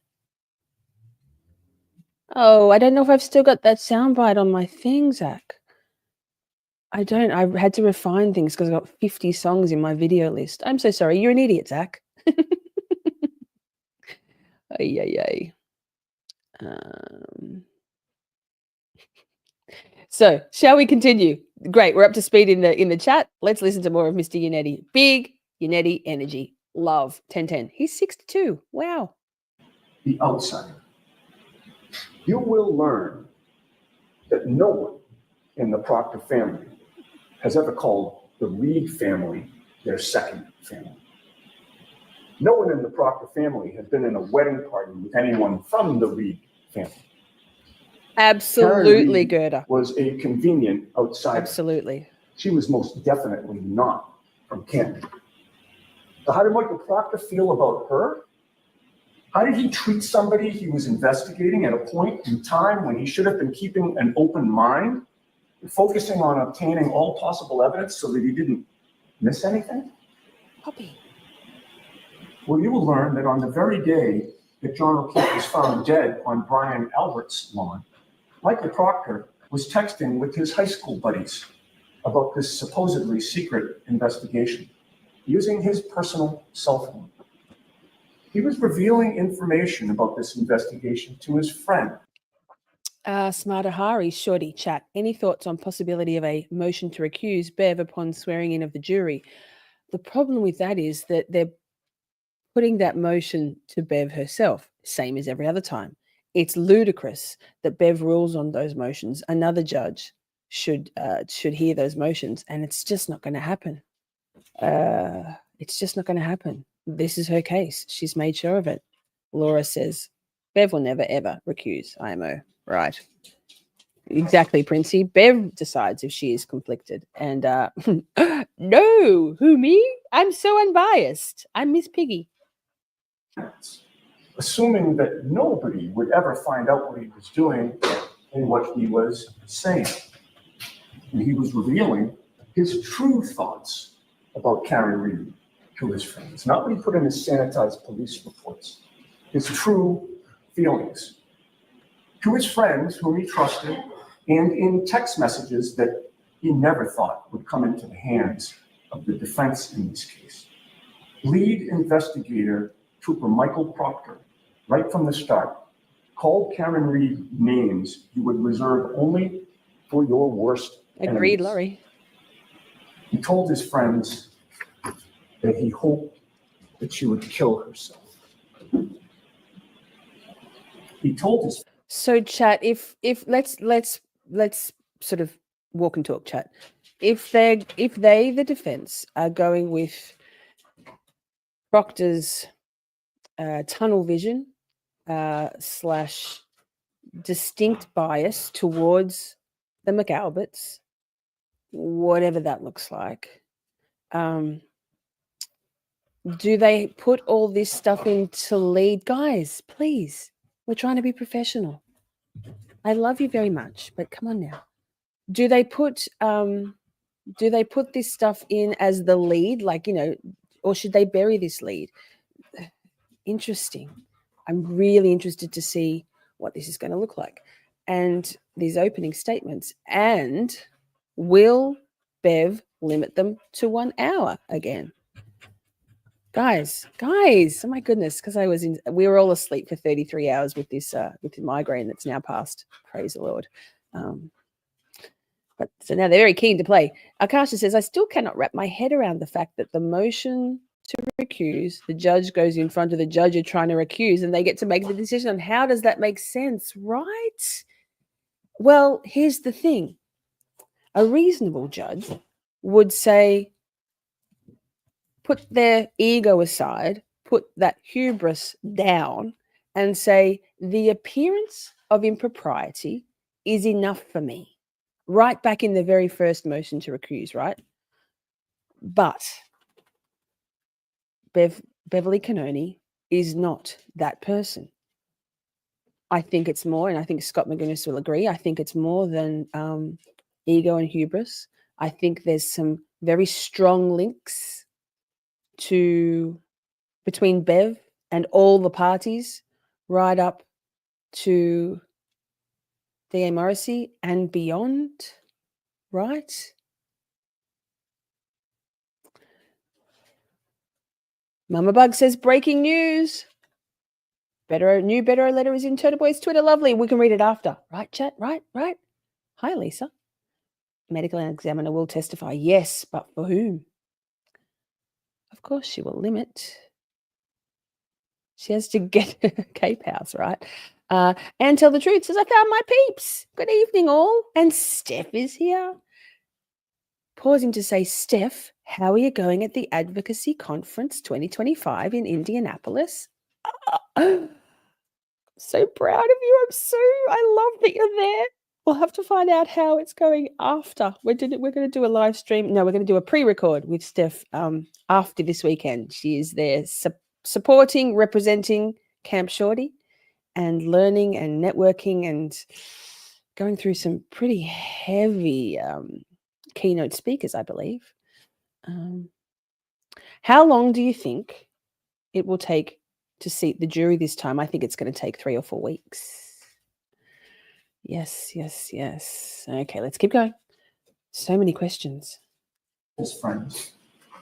Oh, I don't know if I've still got that soundbite on my thing, Zach. I don't. I had to refine things because I've got 50 songs in my video list. I'm so sorry. You're an idiot, Zach. Ay. So, shall we continue? Great. We're up to speed in the chat. Let's listen to more of Mr. Yannetti. Big Yannetti energy. Love. 1010. He's 62. Wow. The outsider. You will learn that no one in the Proctor family has ever called the Reed family their second family. No one in the Proctor family has been in a wedding party with anyone from the Reed family. Absolutely, Gerda. Was a convenient outsider. Absolutely. She was most definitely not from Canada. So how did Michael Proctor feel about her? How did he treat somebody he was investigating at a point in time when he should have been keeping an open mind, focusing on obtaining all possible evidence so that he didn't miss anything? Poppy. Well, you will learn that on the very day that John O'Keefe was found dead on Brian Albert's lawn, Michael Proctor was texting with his high school buddies about this supposedly secret investigation using his personal cell phone. He was revealing information about this investigation to his friend. Smarter Hari, Shorty, chat. Any thoughts on possibility of a motion to recuse Bev upon swearing in of the jury? The problem with that is that they're putting that motion to Bev herself, same as every other time. It's ludicrous that Bev rules on those motions. Another judge should hear those motions, and it's just not going to happen. It's just not going to happen. This is her case. She's made sure of it. Laura says, Bev will never, ever recuse IMO. Right. Exactly, Princey. Bev decides if she is conflicted. And no, who, me? I'm so unbiased. I'm Miss Piggy. Assuming that nobody would ever find out what he was doing and what he was saying. And he was revealing his true thoughts about Karen Reed to his friends, not what he put in his sanitized police reports, his true feelings to his friends whom he trusted, and in text messages that he never thought would come into the hands of the defense in this case. Lead investigator Trooper Michael Proctor, right from the start, called Karen Reed names you would reserve only for your worst Agreed, enemies. Laurie. He told his friends that he hoped that she would kill herself. He told his So chat, if let's sort of walk and talk, chat. If they the defense are going with Proctor's tunnel vision / distinct bias towards the McAlberts, whatever that looks like, do they put all this stuff into lead? Guys, please, we're trying to be professional. I love you very much, but come on now. Do they put this stuff in as the lead, like, you know, or should they bury this lead? Interesting. I'm really interested to see what this is going to look like. And these opening statements. And will Bev limit them to 1 hour again? Guys, oh my goodness, because we were all asleep for 33 hours with this with the migraine that's now passed. Praise the Lord. But so now they're very keen to play. Akasha says, I still cannot wrap my head around the fact that the motion to recuse, the judge goes in front of the judge you're trying to recuse, and they get to make the decision on how does that make sense, right? Well, here's the thing. A reasonable judge would say, put their ego aside, put that hubris down, and say, the appearance of impropriety is enough for me. Right back in the very first motion to recuse, right? But Beverly Canoni is not that person. I think it's more, and I think Scott McGuinness will agree, I think it's more than ego and hubris. I think there's some very strong links between Bev and all the parties, right up to D.A. Morrissey and beyond, right? Mama Bug says, breaking news. Better letter is in Turtle Boy's Twitter. Lovely. We can read it after. Right, chat? Right. Hi, Lisa. Medical examiner will testify. Yes, but for whom? Of course she will limit. She has to get her Cape House, right? And tell the truth. Says, I found my peeps. Good evening, all. And Steph is here. Pausing to say, Steph, how are you going at the Advocacy Conference 2025 in Indianapolis? So proud of you. I love that you're there. We'll have to find out how it's going after. We're going to do a live stream. No, we're going to do a pre-record with Steph after this weekend. She is there supporting, representing Camp Shorty and learning and networking and going through some pretty heavy keynote speakers, I believe. How long do you think it will take to seat the jury this time? I think it's going to take 3 or 4 weeks. Yes. Okay, let's keep going. So many questions. His friends,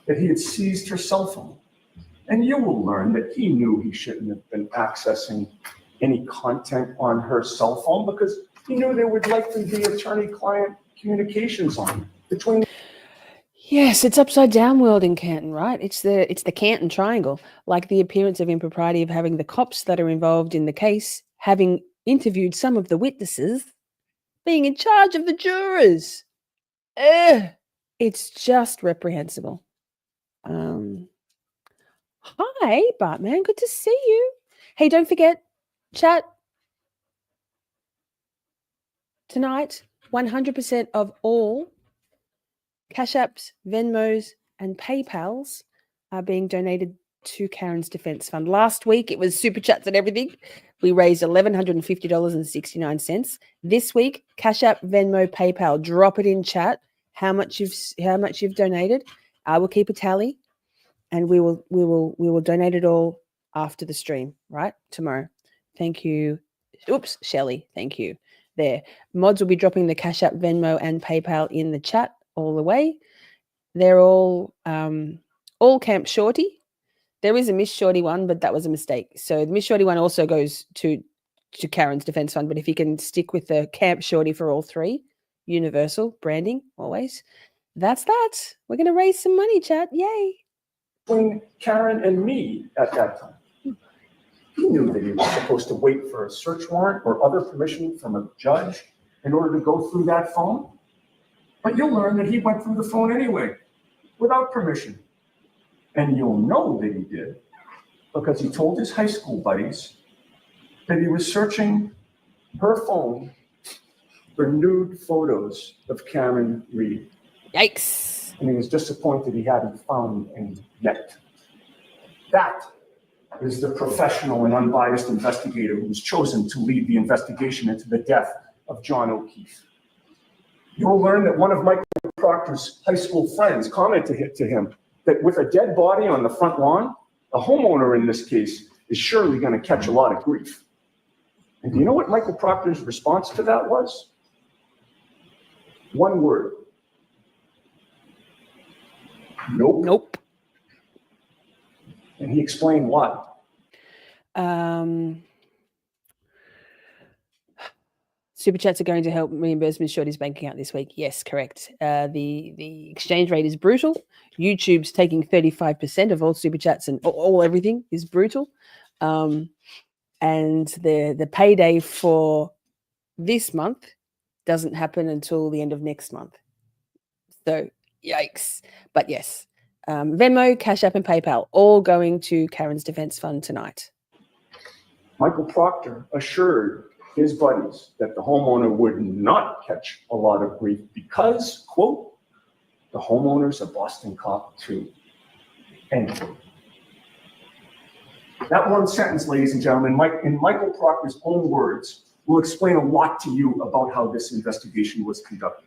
that he had seized her cell phone. And you will learn that he knew he shouldn't have been accessing any content on her cell phone because he knew there would likely be attorney-client communications on it between. Yes, it's upside down world in Canton, right? It's the Canton triangle, like the appearance of impropriety of having the cops that are involved in the case, having interviewed some of the witnesses, being in charge of the jurors. It's just reprehensible. Hi, Bartman. Good to see you. Hey, don't forget, chat tonight, 100% of all Cash Apps, Venmos, and PayPals are being donated to Karen's Defence Fund. Last week, it was Super Chats and everything. We raised $1,150.69. This week, Cash App, Venmo, PayPal. Drop it in chat. How much you've donated. I will keep a tally, and we will donate it all after the stream, right? Tomorrow. Thank you. Oops, Shelley. Thank you. There. Mods will be dropping the Cash App, Venmo, and PayPal in the chat all the way. They're all Camp Shorty. There is a Miss Shorty one, but that was a mistake. So the Miss Shorty one also goes to Karen's Defence Fund. But if you can stick with the Camp Shorty for all three, universal branding always. That's that. We're going to raise some money, chat. Yay. Between Karen and me at that time. He knew that he was supposed to wait for a search warrant or other permission from a judge in order to go through that phone. But you'll learn that he went through the phone anyway, without permission. And you'll know that he did because he told his high school buddies that he was searching her phone for nude photos of Karen Reed. Yikes. And he was disappointed he hadn't found any yet. That is the professional and unbiased investigator who was chosen to lead the investigation into the death of John O'Keefe. You'll learn that one of Michael Proctor's high school friends commented to him that with a dead body on the front lawn, a homeowner in this case is surely going to catch a lot of grief. And do you know what Michael Proctor's response to that was? One word. Nope. And he explained why. Super chats are going to help reimburse Miss Shorty's bank account this week. Yes, correct. The exchange rate is brutal. YouTube's taking 35% of all super chats and all everything is brutal. And the payday for this month doesn't happen until the end of next month. So yikes. But yes, Venmo, Cash App, and PayPal all going to Karen's Defence Fund tonight. Michael Proctor assured his buddies that the homeowner would not catch a lot of grief because, quote, the homeowner's a Boston cop too, end quote. That one sentence, ladies and gentlemen, in Michael Proctor's own words, will explain a lot to you about how this investigation was conducted.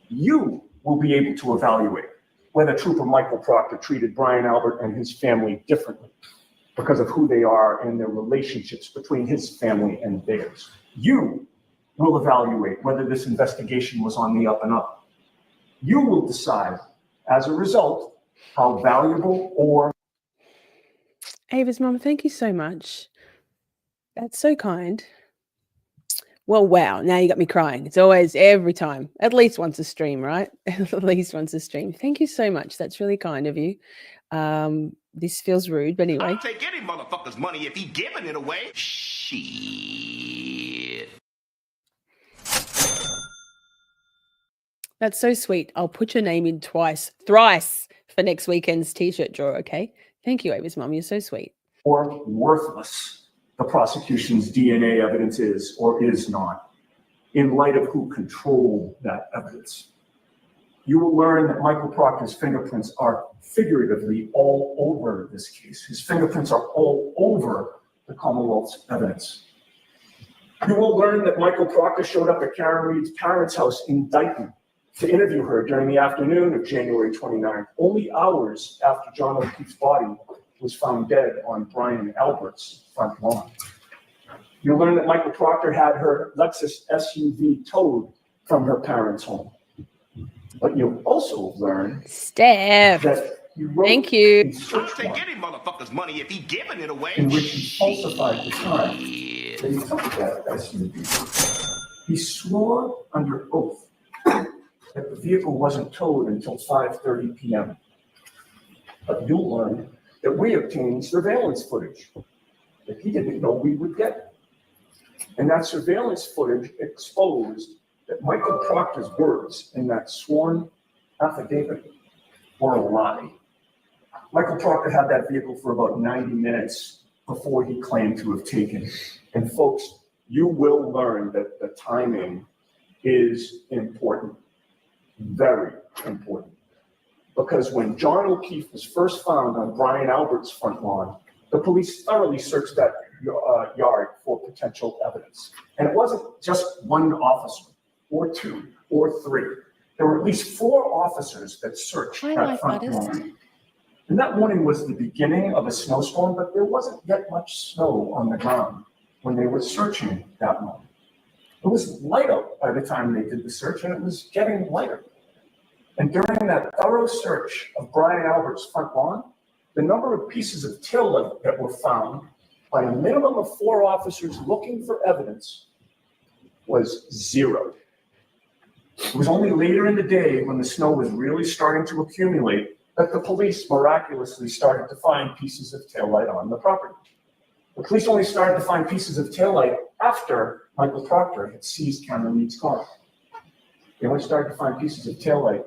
You will be able to evaluate whether Trooper Michael Proctor treated Brian Albert and his family differently because of who they are and their relationships between his family and theirs. You will evaluate whether this investigation was on the up and up. You will decide, as a result, how valuable or... Ava's mum, thank you so much. That's so kind. Well, wow, now you got me crying. It's always, every time, at least once a stream, right? At least once a stream. Thank you so much. That's really kind of you. This feels rude, but anyway. I'll take any motherfucker's money if he giving it away. Shit. That's so sweet. I'll put your name in thrice for next weekend's t-shirt drawer, okay? Thank you, Ava's mum. You're so sweet. Or worthless the prosecution's DNA evidence is or is not. in light of who controlled that evidence. You will learn that Michael Proctor's fingerprints are figuratively all over this case. His fingerprints are all over the Commonwealth's evidence. You will learn that Michael Proctor showed up at Karen Reed's parents' house in Dighton to interview her during the afternoon of January 29th, only hours after John O'Keefe's body was found dead on Brian Albert's front lawn. You'll learn that Michael Proctor had her Lexus SUV towed from her parents' home. But you'll also learn Steph, that he wrote thank you. a search I'll take warrant any motherfucker's money if he giving it away. in which he falsified the time that he took that SUV. He swore under oath that the vehicle wasn't towed until 5:30 p.m. But you'll learn that we obtained surveillance footage that he didn't know we would get. And that surveillance footage exposed that Michael Proctor's words in that sworn affidavit were a lie. Michael Proctor had that vehicle for about 90 minutes before he claimed to have taken it. And folks, you will learn that the timing is important, very important. Because when John O'Keefe was first found on Brian Albert's front lawn, the police thoroughly searched that yard for potential evidence. And it wasn't just one officer, or two, or three. There were at least 4 officers that searched that front lawn. And that morning was the beginning of a snowstorm, but there wasn't yet much snow on the ground when they were searching that morning. It was light out by the time they did the search, and it was getting lighter. And during that thorough search of Brian Albert's front lawn, the number of pieces of tail light that were found by a minimum of 4 officers looking for evidence was 0. It was only later in the day, when the snow was really starting to accumulate, that the police miraculously started to find pieces of taillight on the property. The police only started to find pieces of taillight after Michael Proctor had seized Cameron Reed's car. They only started to find pieces of taillight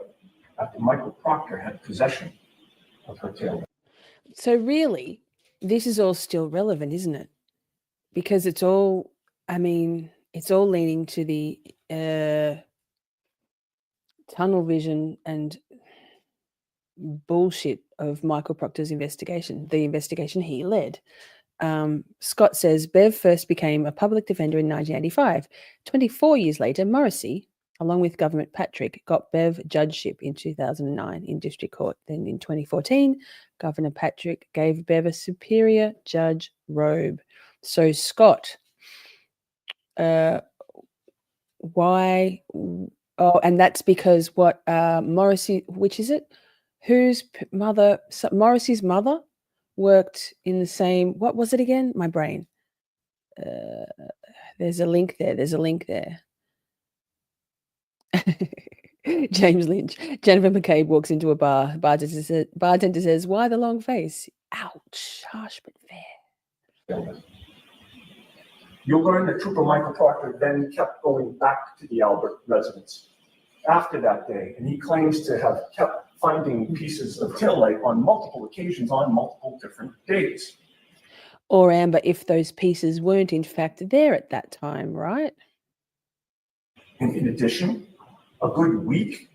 after Michael Proctor had possession of her taillight. So really, this is all still relevant, isn't it? Because it's all, I mean, it's all leaning to the tunnel vision and bullshit of Michael Proctor's investigation, the investigation he led. Scott says Bev first became a public defender in 1985. 24 years later, Morrissey, along with Government Patrick, got Bev judgeship in 2009 in district court. Then in 2014, Governor Patrick gave Bev a superior judge robe. So Scott, why? Oh, and that's because what Morrissey, which is it? Whose mother? Morrissey's mother worked in the same. What was it again? My brain. There's a link there. There's a link there. James Lynch. Jennifer McCabe walks into a bar. Bartender says, "Why the long face?" Ouch. Harsh but fair. You'll learn that Trooper Michael Proctor then kept going back to the Albert residence after that day, and he claims to have kept finding pieces of taillight on multiple occasions on multiple different days. Or Amber, if those pieces weren't in fact there at that time, right? And in addition, a good week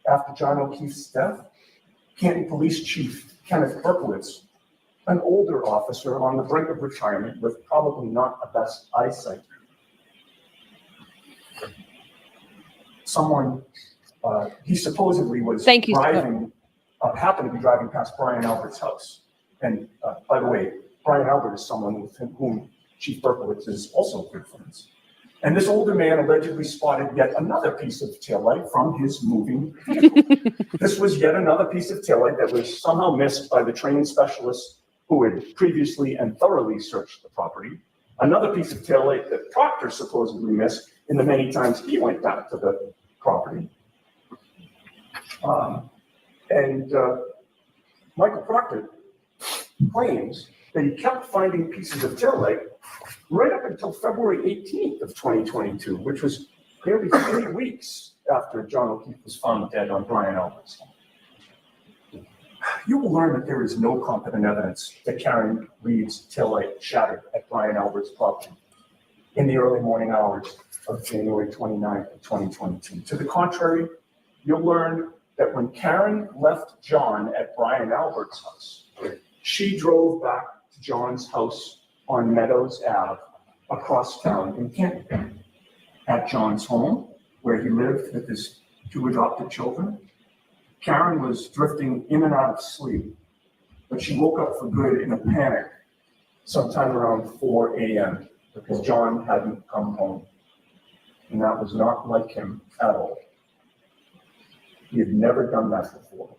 after John O'Keefe's death, Canton Police Chief Kenneth Berkowitz, an older officer on the brink of retirement with probably not the best eyesight, he supposedly was driving, happened to be driving past Brian Albert's house. And by the way, Brian Albert is someone with whom Chief Berkowitz is also good friends. And this older man allegedly spotted yet another piece of taillight from his moving vehicle. This was yet another piece of taillight that was somehow missed by the trained specialists who had previously and thoroughly searched the property. Another piece of taillight that Proctor supposedly missed in the many times he went back to the property. Michael Proctor claims that he kept finding pieces of taillight right up until February 18th of 2022, which was nearly 3 weeks after John O'Keefe was found dead on Brian Albert's home. You will learn that there is no competent evidence that Karen Reed's taillight shattered at Brian Albert's property in the early morning hours of January 29th of 2022. To the contrary, you'll learn that when Karen left John at Brian Albert's house, she drove back to John's house on Meadows Ave across town in Canton. At John's home, where he lived with his 2 adopted children, Karen was drifting in and out of sleep, but she woke up for good in a panic sometime around 4 a.m. because John hadn't come home. And that was not like him at all. He had never done that before.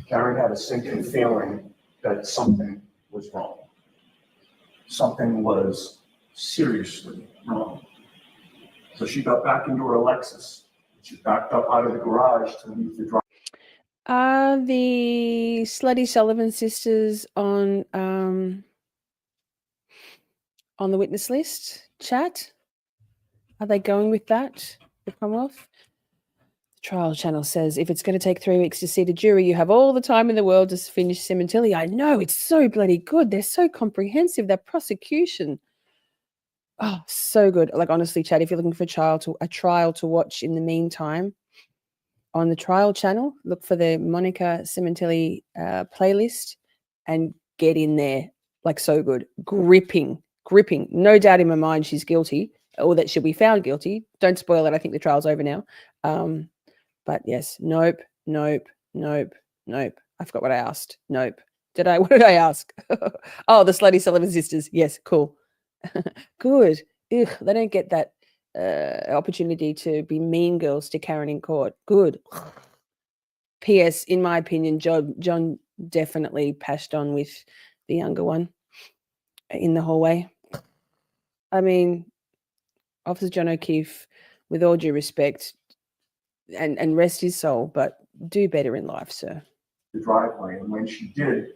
Karen had a sinking feeling that something was wrong. Something was seriously wrong. So she got back into her Lexus. She backed up out of the garage to leave the drive. Are the Slutty Sullivan sisters on the witness list? Chat? Are they going with that? The Commonwealth? The trial channel says if it's going to take 3 weeks to see the jury, you have all the time in the world to finish Cementilli. I know, it's so bloody good. They're so comprehensive. That prosecution. Oh, so good. Like, honestly, Chad, if you're looking for a trial to watch in the meantime, on the trial channel, look for the Monica Cementilli playlist and get in there. Like, so good. Gripping. No doubt in my mind she's guilty or that she'll be found guilty. Don't spoil it. I think the trial's over now. But yes, nope. I forgot what I asked. Nope. What did I ask? Oh, the Slutty Sullivan sisters. Yes, cool. Good. Ugh, they don't get that opportunity to be mean girls to Karen in court. Good. P.S. In my opinion, John definitely passed on with the younger one in the hallway. I mean, Officer John O'Keefe, with all due respect, and rest his soul, but do better in life, sir. The driveway, and when she did,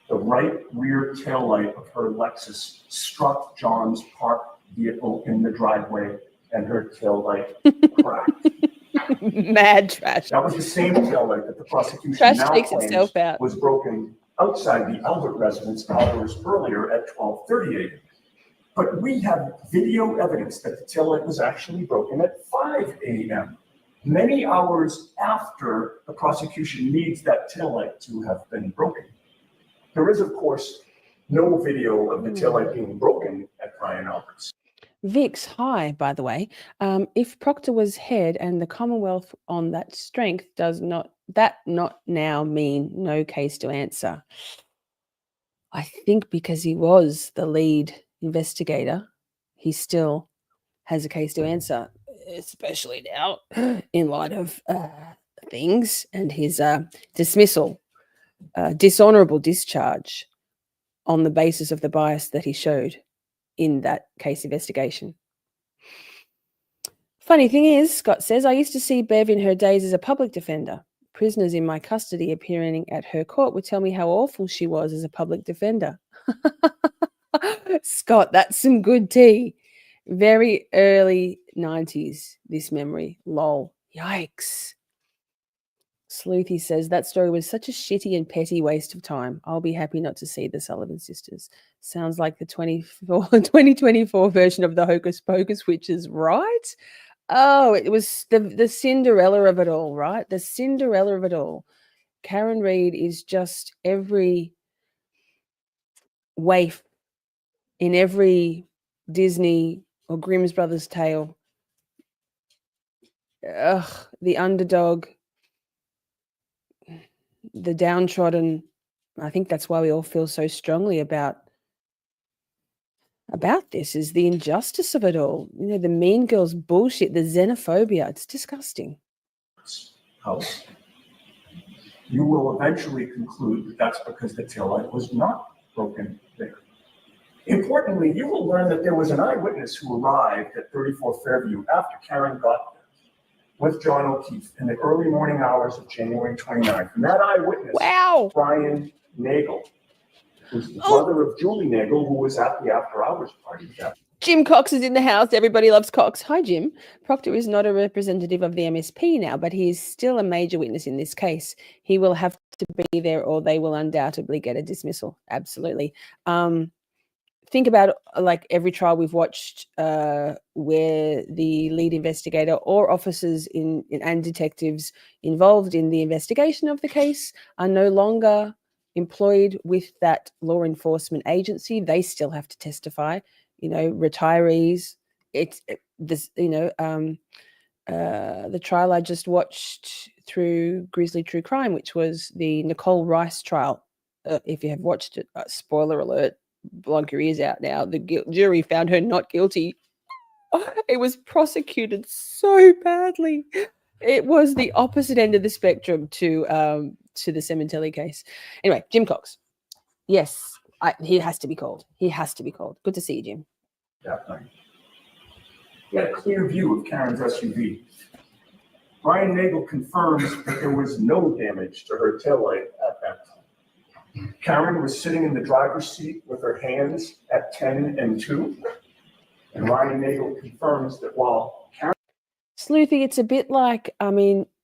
the right rear taillight of her Lexus struck John's parked vehicle in the driveway, and her taillight cracked. Mad trash. That was the same taillight that the prosecution Trash now takes claims itself out. was broken outside the Albert residence hours earlier at 12:30 a.m. But we have video evidence that the taillight was actually broken at 5 a.m., many hours after the prosecution needs that taillight to have been broken. There is, of course, no video of the taillight being broken at Brian Albert's. Vix, hi, by the way. If Proctor was head and the Commonwealth on that strength, does not now mean no case to answer? I think because he was the lead investigator, he still has a case to answer, especially now in light of things and his dismissal, dishonorable discharge on the basis of the bias that he showed in that case investigation. Funny thing is, Scott says, I used to see Bev in her days as a public defender. Prisoners in my custody appearing at her court would tell me how awful she was as a public defender. Scott, that's some good tea. Very early 90s, this memory. Lol. Yikes. Sleuthy says, that story was such a shitty and petty waste of time. I'll be happy not to see the Sullivan sisters. Sounds like the 2024 version of the Hocus Pocus witches, right? Oh, it was the Cinderella of it all, right? The Cinderella of it all. Karen Reid is just every waif in every Disney or Grimm's Brothers tale. Ugh, the underdog, the downtrodden. I think that's why we all feel so strongly about this, is the injustice of it all. You know, the mean girls bullshit, the xenophobia. It's disgusting. House. You will eventually conclude that that's because the taillight was not broken there. Importantly, you will learn that there was an eyewitness who arrived at 34 Fairview after Karen got there with John O'Keefe in the early morning hours of January 29th. And that eyewitness, Brian Nagel, who's the brother of Julie Nagel, who was at the after-hours party. Jim Cox is in the house. Everybody loves Cox. Hi, Jim. Proctor is not a representative of the MSP now, but he is still a major witness in this case. He will have to be there or they will undoubtedly get a dismissal. Absolutely. think about like every trial we've watched where the lead investigator or officers and detectives involved in the investigation of the case are no longer employed with that law enforcement agency. They still have to testify. Retirees. The trial I just watched through Grizzly True Crime, which was the Nicole Rice trial. If you have watched it, spoiler alert, blog your ears out now. The jury found her not guilty. It was prosecuted so badly. It was the opposite end of the spectrum to the Cementelli case. Anyway, Jim Cox. Yes, he has to be called. He has to be called. Good to see you, Jim. That night. He had a clear view of Karen's SUV. Brian Nagel confirms that there was no damage to her taillight at that time. Karen was sitting in the driver's seat with her hands at 10 and 2. And Ryan Nagel confirms that while Karen... Sleuthy, it's a bit like,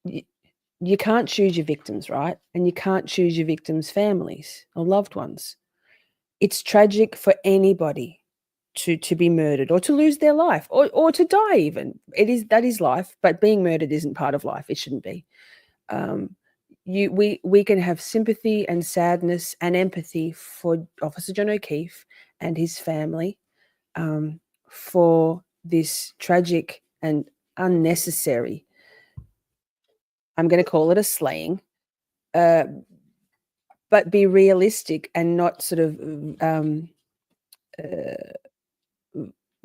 you can't choose your victims, right? And you can't choose your victims' families or loved ones. It's tragic for anybody to be murdered or to lose their life or to die even. That is life, but being murdered isn't part of life. It shouldn't be. We can have sympathy and sadness and empathy for Officer John O'Keefe and his family for this tragic and unnecessary, I'm going to call it a slaying, but be realistic and not sort of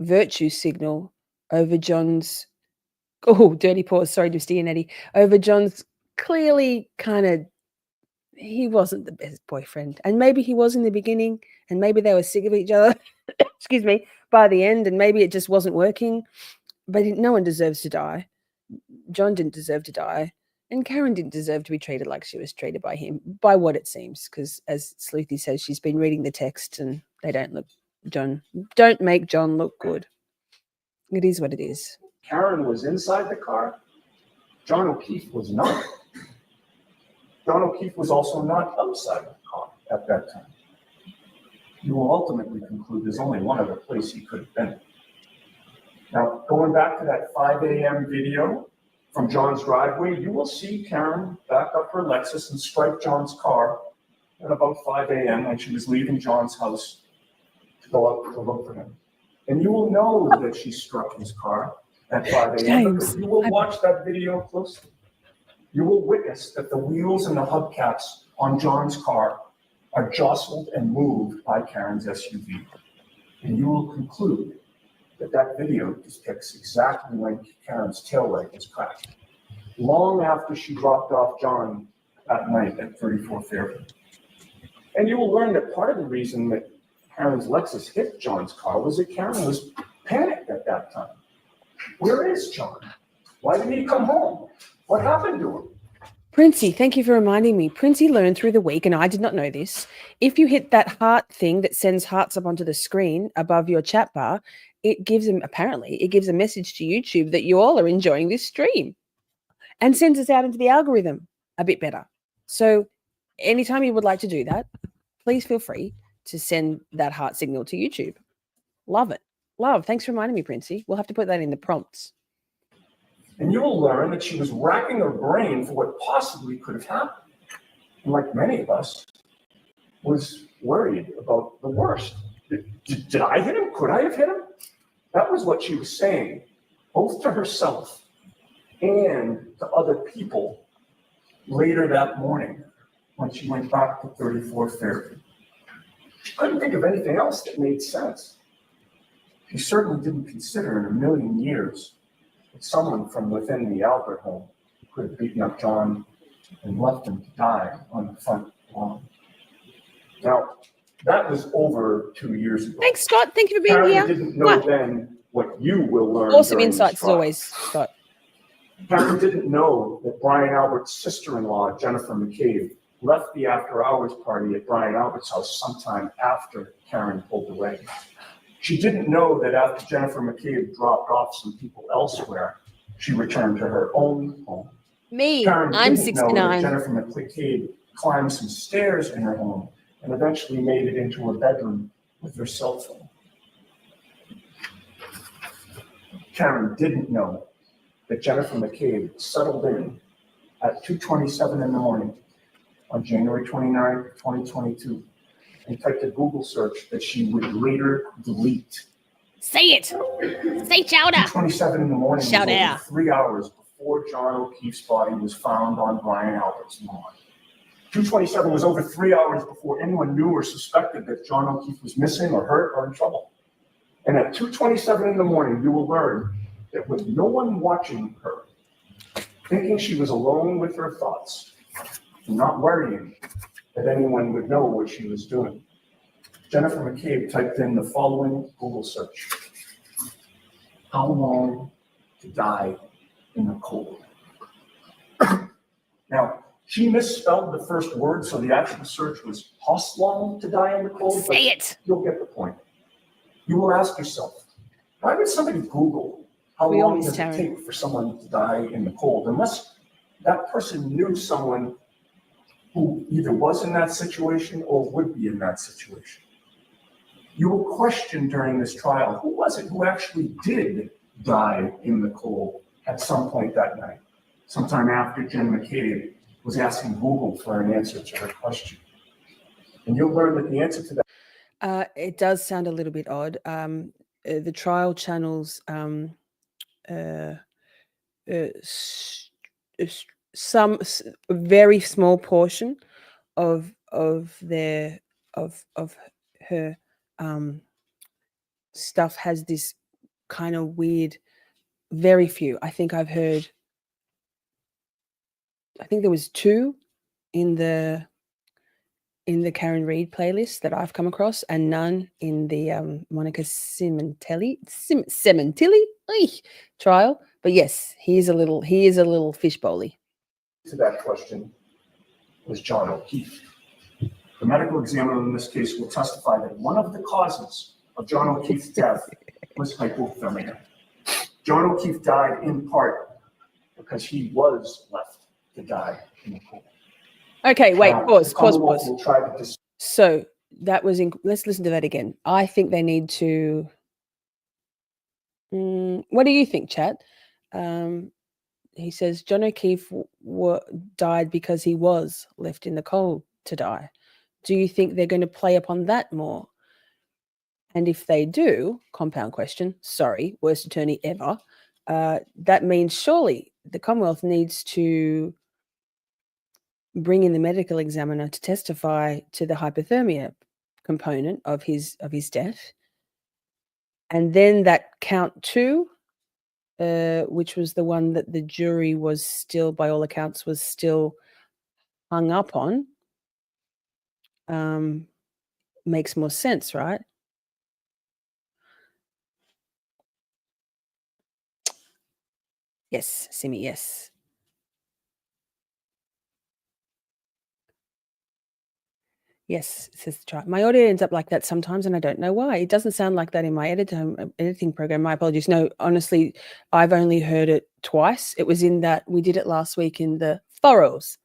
virtue signal over John's, dirty pause, sorry, Mr Yannetti, over John's clearly he wasn't the best boyfriend. And maybe he was in the beginning, and maybe they were sick of each other, excuse me, by the end, and maybe it just wasn't working. But no one deserves to die. John didn't deserve to die. And Karen didn't deserve to be treated like she was treated by him, by what it seems, because as Sleuthy says, she's been reading the text and they don't make John look good. It is what it is. Karen was inside the car. John O'Keefe was not. John O'Keefe was also not outside the car at that time. You will ultimately conclude there's only one other place he could have been. Now, going back to that 5 a.m. video from John's driveway, you will see Karen back up her Lexus and strike John's car at about 5 a.m. when she was leaving John's house to go out to look for him. And you will know that she struck his car at 5 a.m. because you will watch that video closely. You will witness that the wheels and the hubcaps on John's car are jostled and moved by Karen's SUV. And you will conclude that video depicts exactly when Karen's taillight was cracked, long after she dropped off John that night at 34 Fairview. And you will learn that part of the reason that Karen's Lexus hit John's car was that Karen was panicked at that time. Where is John? Why didn't he come home? What happened to him? Princey, thank you for reminding me. Princey learned through the week, and I did not know this, if you hit that heart thing that sends hearts up onto the screen above your chat bar, it gives a message to YouTube that you all are enjoying this stream and sends us out into the algorithm a bit better. So anytime you would like to do that, please feel free to send that heart signal to YouTube. Love it. Love. Thanks for reminding me, Princey. We'll have to put that in the prompts. And you will learn that she was racking her brain for what possibly could have happened. And like many of us, was worried about the worst. Did I hit him? Could I have hit him? That was what she was saying, both to herself and to other people later that morning when she went back to 34 Fairview. She couldn't think of anything else that made sense. She certainly didn't consider in a million years that someone from within the Albert home could have beaten up John and left him to die on the front lawn. Now, that was over 2 years ago. Thanks, Scott. Thank you for being Karen here. didn't know then what you will learn. Awesome during insights this as always, Scott. Karen didn't know that Brian Albert's sister-in-law, Jennifer McCabe, left the after-hours party at Brian Albert's house sometime after Karen pulled away. She didn't know that after Jennifer McCabe dropped off some people elsewhere, she returned to her own home. Me, Karen I'm didn't know 69. that Jennifer McCabe climbed some stairs in her home and eventually made it into her bedroom with her cell phone. Karen didn't know that Jennifer McCabe settled in at 2:27 in the morning on January 29, 2022, and typed a Google search that she would later delete. Say it. Say chowder. 2:27 in the morning Shout was over out. 3 hours before John O'Keefe's body was found on Brian Albert's lawn. 2:27 was over 3 hours before anyone knew or suspected that John O'Keefe was missing or hurt or in trouble. And at 2:27 in the morning, you will learn that with no one watching her, thinking she was alone with her thoughts, and not worrying that anyone would know what she was doing, Jennifer McCabe typed in the following Google search: how long to die in the cold? Now, she misspelled the first word, so the actual search was how long to die in the cold. Say it. You'll get the point. You will ask yourself, why would somebody Google how We all long miss does it Taryn. take for someone to die in the cold, unless that person knew someone who either was in that situation or would be in that situation. You will question during this trial, who was it who actually did die in the cold at some point that night, sometime after Jen McCabe was asking Google for an answer to her question. And you'll learn that the answer to that. It does sound a little bit odd. The trial channels some very small portion of her stuff has this kind of weird. Very few. I think I've heard. I think there was 2 in the Karen Reed playlist that I've come across, and none in the Monica Cementelli trial. But yes, he is a little fishbowly. To that question was John O'Keefe. The medical examiner in this case will testify that one of the causes of John O'Keefe's death was hypothermia. John O'Keefe died in part because he was left to die in the cold. Okay, wait, Now, pause. the Commonwealth will try to So that was let's listen to that again. I think they need to. What do you think, chat? He says John O'Keefe died because he was left in the cold to die. Do you think they're going to play upon that more? And if they do, compound question, sorry, worst attorney ever, that means surely the Commonwealth needs to bring in the medical examiner to testify to the hypothermia component of his death. And then that count 2, which was the one that the jury was still, by all accounts, was still hung up on, makes more sense, right? Yes, Simi, yes. Yes, says the chart. My audio ends up like that sometimes, and I don't know why. It doesn't sound like that in my editing program. My apologies. No, honestly, I've only heard it twice. It was in that we did it last week in the furrows.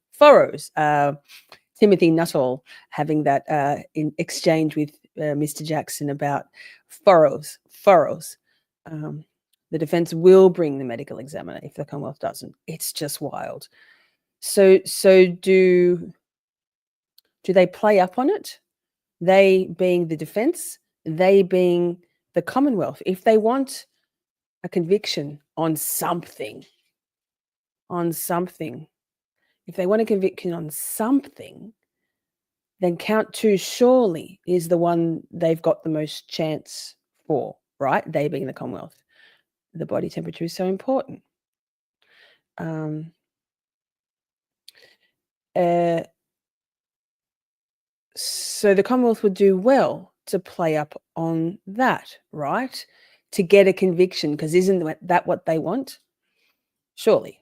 Timothy Nuttall having that in exchange with Mr. Jackson about furrows. The defense will bring the medical examiner if the Commonwealth doesn't. It's just wild. So do they play up on it? They being the defense, they being the Commonwealth. If they want a conviction on something, if they want a conviction on something, then count 2 surely is the one they've got the most chance for, right? They being the Commonwealth. The body temperature is so important. So the Commonwealth would do well to play up on that, right? To get a conviction, because isn't that what they want? Surely.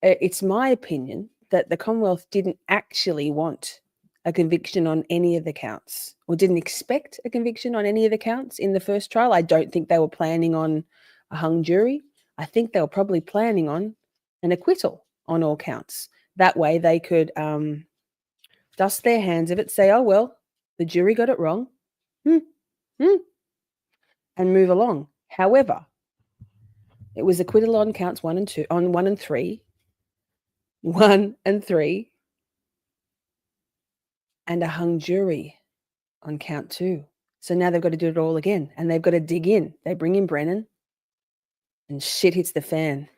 It's my opinion that the Commonwealth didn't actually want a conviction on any of the counts, or didn't expect a conviction on any of the counts in the first trial. I don't think they were planning on a hung jury. I think they were probably planning on an acquittal on all counts. That way they could dust their hands of it, say, oh, well, the jury got it wrong, and move along. However, It was acquittal on counts 1 and 2, on 1 and 3, 1 and 3, and a hung jury on count 2. So now they've got to do it all again, and they've got to dig in. They bring in Brennan, and shit hits the fan.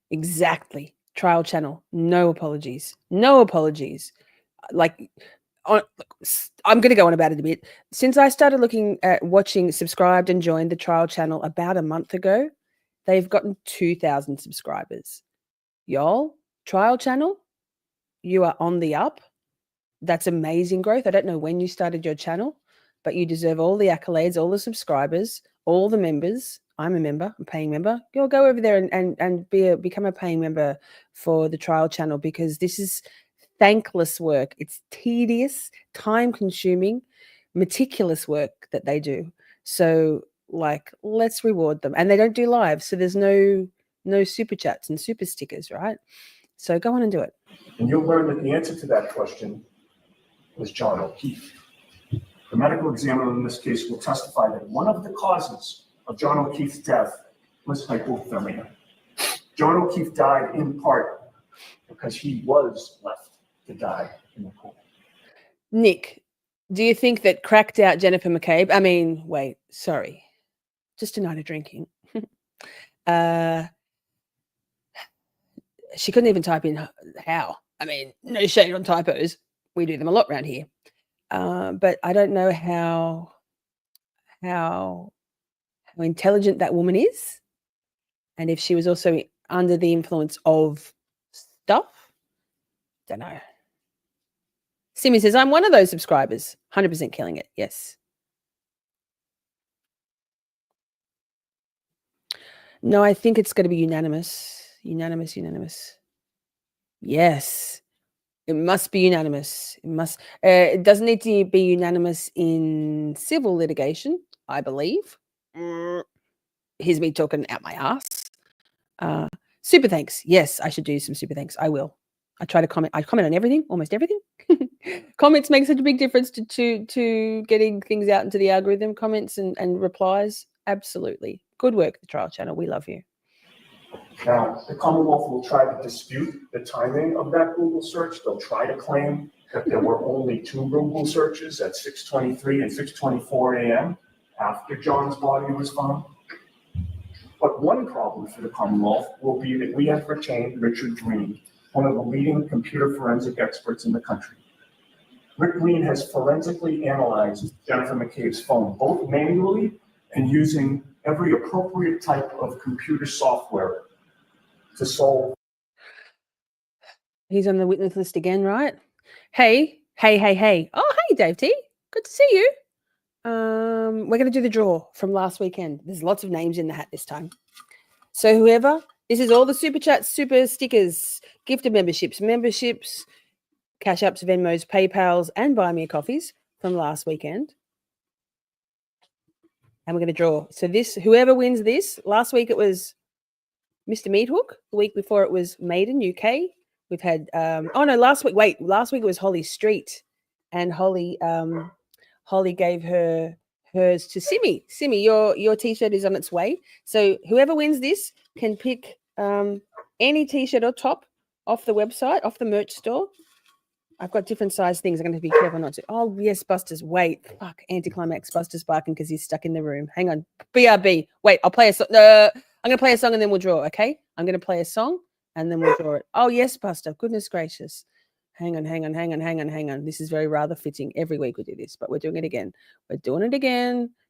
Exactly. Trial channel. No apologies. No apologies. Like, I'm going to go on about it a bit. Since I started subscribed and joined the trial channel about a month ago, they've gotten 2,000 subscribers. Y'all, trial channel, you are on the up. That's amazing growth. I don't know when you started your channel, but you deserve all the accolades, all the subscribers, all the members. I'm a member, a paying member. You'll go over there and become a paying member for the trial channel, because this is thankless work. It's tedious, time-consuming, meticulous work that they do. So, like, let's reward them. And they don't do live, so there's no super chats and super stickers, right? So go on and do it. And you'll learn that the answer to that question was John O'Keefe. The medical examiner in this case will testify that one of the causes of John O'Keefe's death was hypothermia. John O'Keefe died in part because he was left to die in the pool. Nick, do you think that cracked out Jennifer McCabe? I mean, wait, sorry. Just a night of drinking. She couldn't even type in how. I mean, no shade on typos. We do them a lot around here. But I don't know how intelligent that woman is, and if she was also under the influence of stuff. Don't know. Simi says, I'm one of those subscribers. 100% killing it. Yes. No, I think it's going to be unanimous. Unanimous. Yes. It must be unanimous. It doesn't need to be unanimous in civil litigation, I believe. Here's me talking out my ass. Super thanks. Yes, I should do some super thanks. I will. I try to comment. I comment on everything, almost everything. Comments make such a big difference to getting things out into the algorithm. Comments and replies, absolutely. Good work, the trial channel. We love you. Now, the Commonwealth will try to dispute the timing of that Google search. They'll try to claim that there were only 2 Google searches at 6:23 and 6:24 a.m. after John's body was found. But one problem for the Commonwealth will be that we have retained Richard Green, one of the leading computer forensic experts in the country. Rick Green has forensically analyzed Jennifer McCabe's phone, both manually and using every appropriate type of computer software to solve. He's on the witness list again, right? Hey. Oh, hey, Dave T. Good to see you. We're going to do the draw from last weekend. There's lots of names in the hat this time. So whoever, this is all the super chats, super stickers, gifted memberships, Cash Apps, Venmos, PayPals, and Buy Me a Coffees from last weekend. And we're going to draw. So this, whoever wins this, last week it was Mr. Meathook. The week before it was Maiden UK. We've had, last week it was Holly Street. And Holly gave hers to Simi. Simi, your T-shirt is on its way. So whoever wins this can pick any T-shirt or top off the website, off the merch store. I've got different size things. I'm going to be careful not to. Oh, yes, Buster's. Wait. Fuck. Anticlimax. Buster's barking because he's stuck in the room. Hang on. BRB. Wait, I'll play a song. I'm going to play a song and then we'll draw, okay? I'm going to play a song and then we'll draw it. Oh, yes, Buster. Goodness gracious. Hang on. This is very rather fitting. Every week we do this, but we're doing it again.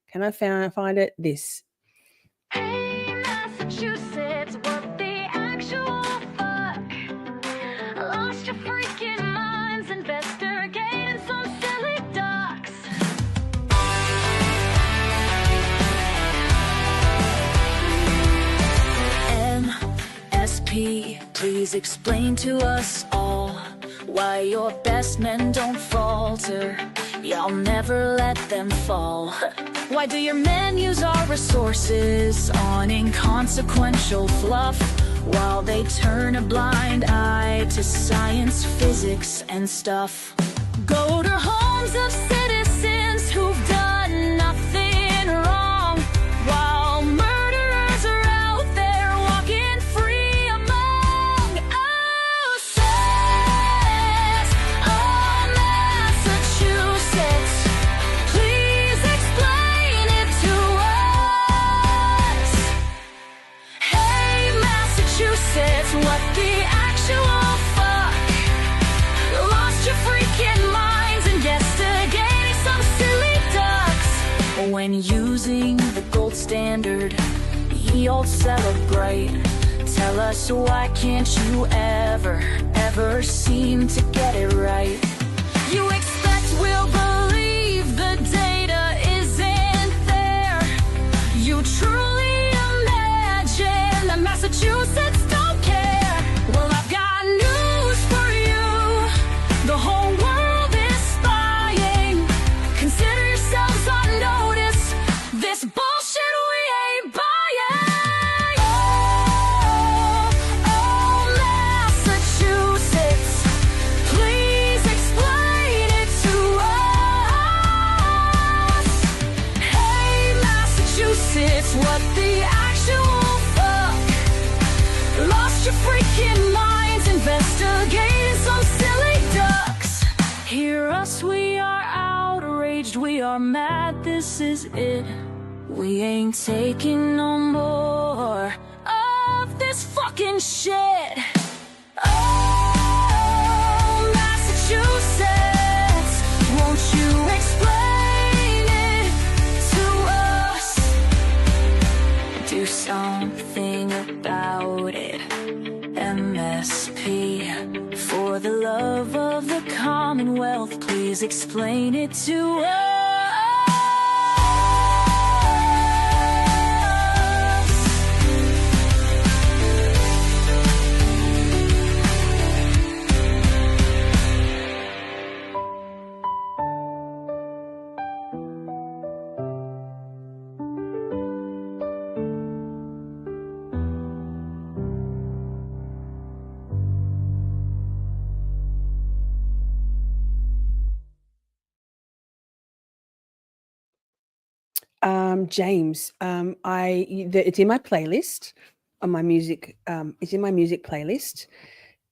Can I find it? This. Hey, Massachusetts, what the actual fuck? Lost your freaking minds, investigating some silly ducks. MSP, please explain to us all why your best men don't falter. Y'all never let them fall. Why do your men use our resources on inconsequential fluff while they turn a blind eye to science, physics, and stuff? Go to homes of citizens who've done nothing losing the gold standard. Ye all celebrate. Tell us, why can't you ever seem to get it right? You expect we'll believe the data isn't there. You truly imagine that Massachusetts don't care. Well, I've got news for you. The whole world is spying. Consider yourselves on notice. This bullshit we ain't buying. What the actual fuck? Lost your freaking minds investigating some silly ducks. Hear us, we are outraged, we are mad, this is it. We ain't taking no more of this fucking shit. Oh, Massachusetts, won't you explain it to us? Do something about it. MSP, for the love of the Commonwealth, please explain it to us. James, it's in my playlist on my music. It's in my music playlist.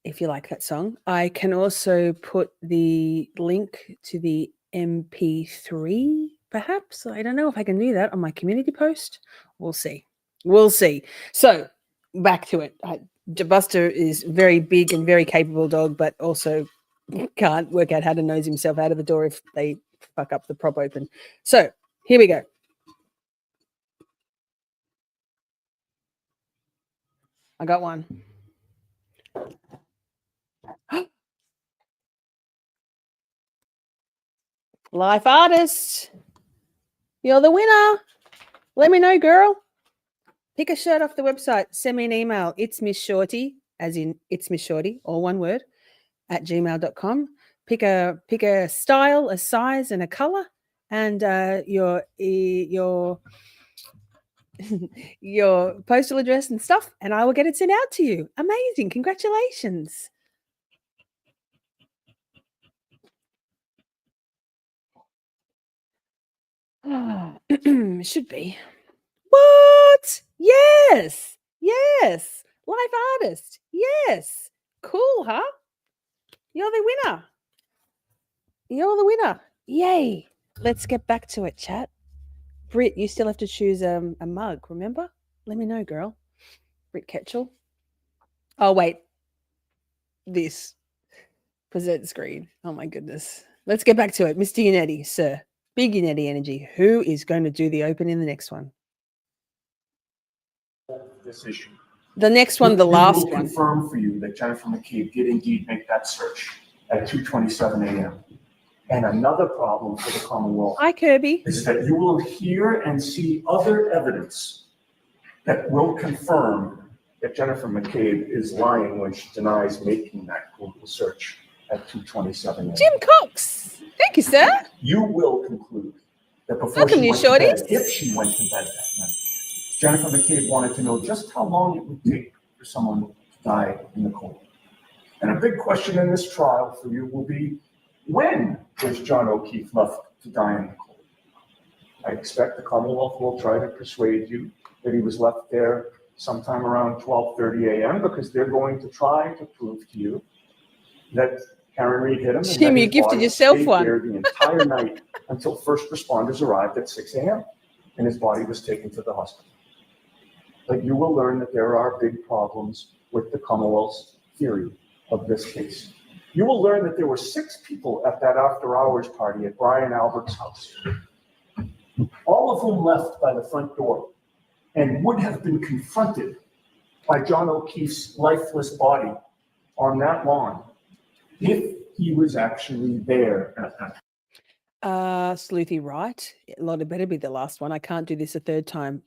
If you like that song, I can also put the link to the MP3. Perhaps I don't know if I can do that on my community post. We'll see. We'll see. So back to it. Buster is very big and very capable dog, but also can't work out how to nose himself out of the door if they fuck up the prop open. So here we go. I got one. Life artist, you're the winner. Let me know, girl. Pick a shirt off the website. Send me an email. It's Miss Shorty, as in it's Miss Shorty, all one word, @gmail.com. Pick a style, a size, and a color, and your postal address and stuff, and I will get it sent out to you. Amazing. Congratulations. Should be. What? Yes. Yes. Life artist. Yes. Cool, huh? You're the winner. You're the winner. Yay. Let's get back to it, chat. Britt, you still have to choose a mug, remember? Let me know, girl. Britt Ketchell. Oh, wait. This. Present screen. Oh, my goodness. Let's get back to it. Mr. Yannetti, sir. Big Yanetti energy. Who is going to do the open in the next one? This issue. The next one, the last one. I will one. confirm for you that Jennifer McCabe did indeed make that search at 2:27 a.m. And another problem for the Commonwealth. Hi, Kirby. Is that you will hear and see other evidence that will confirm that Jennifer McCabe is lying when she denies making that Google search at 2:27 a.m. Jim Cox. Thank you, sir. You will conclude that before Welcome, she you went to bed, shorties. if she went to bed that night, Jennifer McCabe wanted to know just how long it would take for someone to die in the cold. And a big question in this trial for you will be, when was John O'Keefe left to die in the cold? I expect the Commonwealth will try to persuade you that he was left there sometime around 12:30 a.m. because they're going to try to prove to you that Karen Reed hit him. Jim, you gifted yourself one. There the entire night until first responders arrived at 6 a.m. and his body was taken to the hospital. But you will learn that there are big problems with the Commonwealth's theory of this case. You will learn that there were 6 people at that after-hours party at Brian Albert's house. all of whom left by the front door and would have been confronted by John O'Keefe's lifeless body on that lawn if he was actually there at that time. Sleuthy, right? It better be the last one. I can't do this a third time.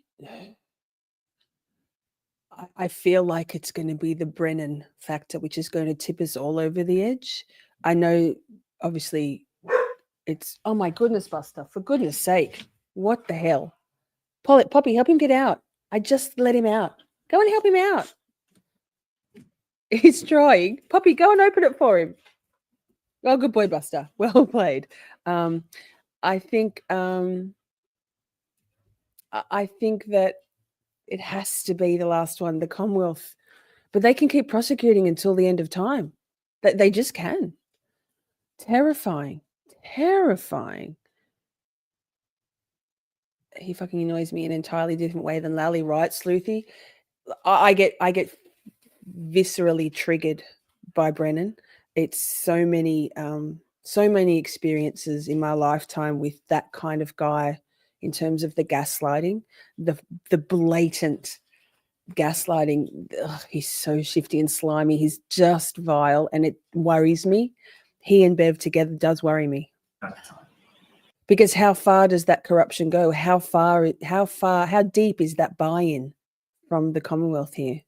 I feel like it's going to be the Brennan factor, which is going to tip us all over the edge. I know, obviously, it's, oh my goodness, Buster, for goodness sake, what the hell? Poppy, help him get out. I just let him out. Go and help him out. He's trying. Poppy, go and open it for him. Oh, good boy, Buster. Well played. I think that it has to be the last one, the Commonwealth. But they can keep prosecuting until the end of time. They just can. Terrifying. Terrifying. He fucking annoys me in an entirely different way than Lally, right, Sleuthy? I get viscerally triggered by Brennan. It's so many experiences in my lifetime with that kind of guy in terms of the gaslighting, the blatant gaslighting. Ugh, he's so shifty and slimy. He's just vile, and it worries me. He and Bev together does worry me. Because how far does that corruption go? How deep is that buy-in from the Commonwealth here?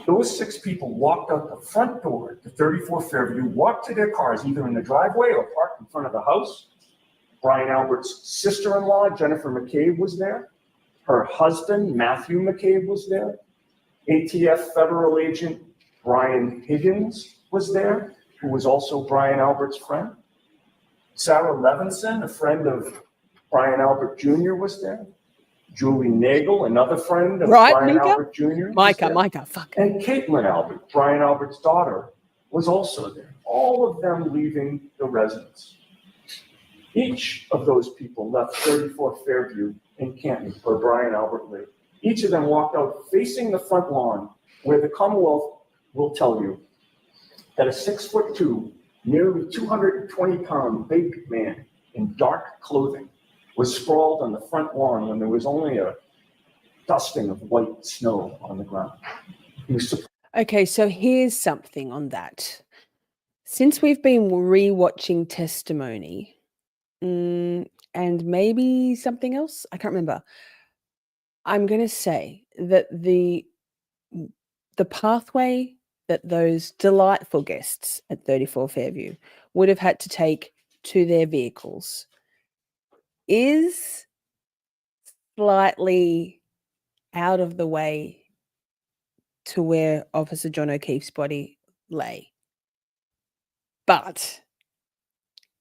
Those 6 people walked out the front door at the 34 Fairview, walked to their cars, either in the driveway or parked in front of the house. Brian Albert's sister-in-law, Jennifer McCabe, was there. Her husband, Matthew McCabe, was there. ATF federal agent Brian Higgins was there, who was also Brian Albert's friend. Sarah Levinson, a friend of Brian Albert Jr., was there. Julie Nagel, another friend of Brian Mika? Albert Jr. Micah, fuck. And Caitlin Albert, Brian Albert's daughter, was also there. All of them leaving the residence. Each of those people left 34 Fairview in Canton, where Brian Albert lived. Each of them walked out facing the front lawn, where the Commonwealth will tell you that a 6'2", nearly 220-pound big man in dark clothing was sprawled on the front lawn when there was only a dusting of white snow on the ground. Okay, so here's something on that. Since we've been rewatching Testimony, and maybe something else, I can't remember, I'm going to say that the pathway that those delightful guests at 34 Fairview would have had to take to their vehicles is slightly out of the way to where Officer John O'Keefe's body lay. But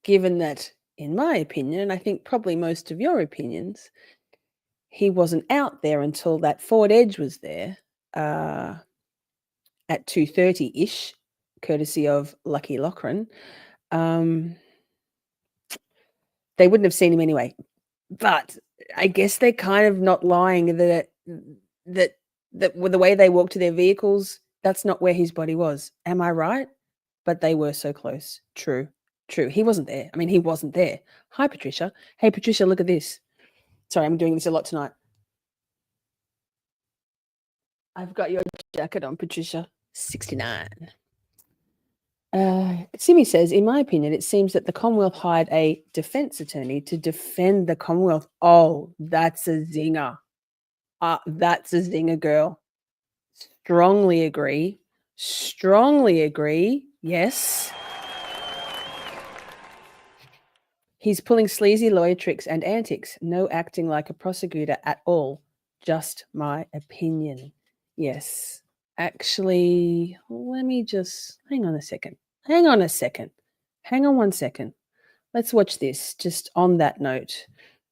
given that, in my opinion, and I think probably most of your opinions, he wasn't out there until that Ford Edge was there at 2:30-ish, courtesy of Lucky Loughran. They wouldn't have seen him anyway. But I guess they're kind of not lying that with the way they walked to their vehicles, that's not where his body was. Am I right? But they were so close. True. He wasn't there. I mean, he wasn't there. Hi, Patricia. Hey, Patricia, look at this. Sorry, I'm doing this a lot tonight. I've got your jacket on, Patricia. 69. Simi says, in my opinion, it seems that the Commonwealth hired a defense attorney to defend the Commonwealth. Oh, that's a zinger. That's a zinger, girl. Strongly agree. Yes. He's pulling sleazy lawyer tricks and antics. No acting like a prosecutor at all. Just my opinion. Yes. Actually, let me just hang on 1 second. Let's watch this. Just on that note,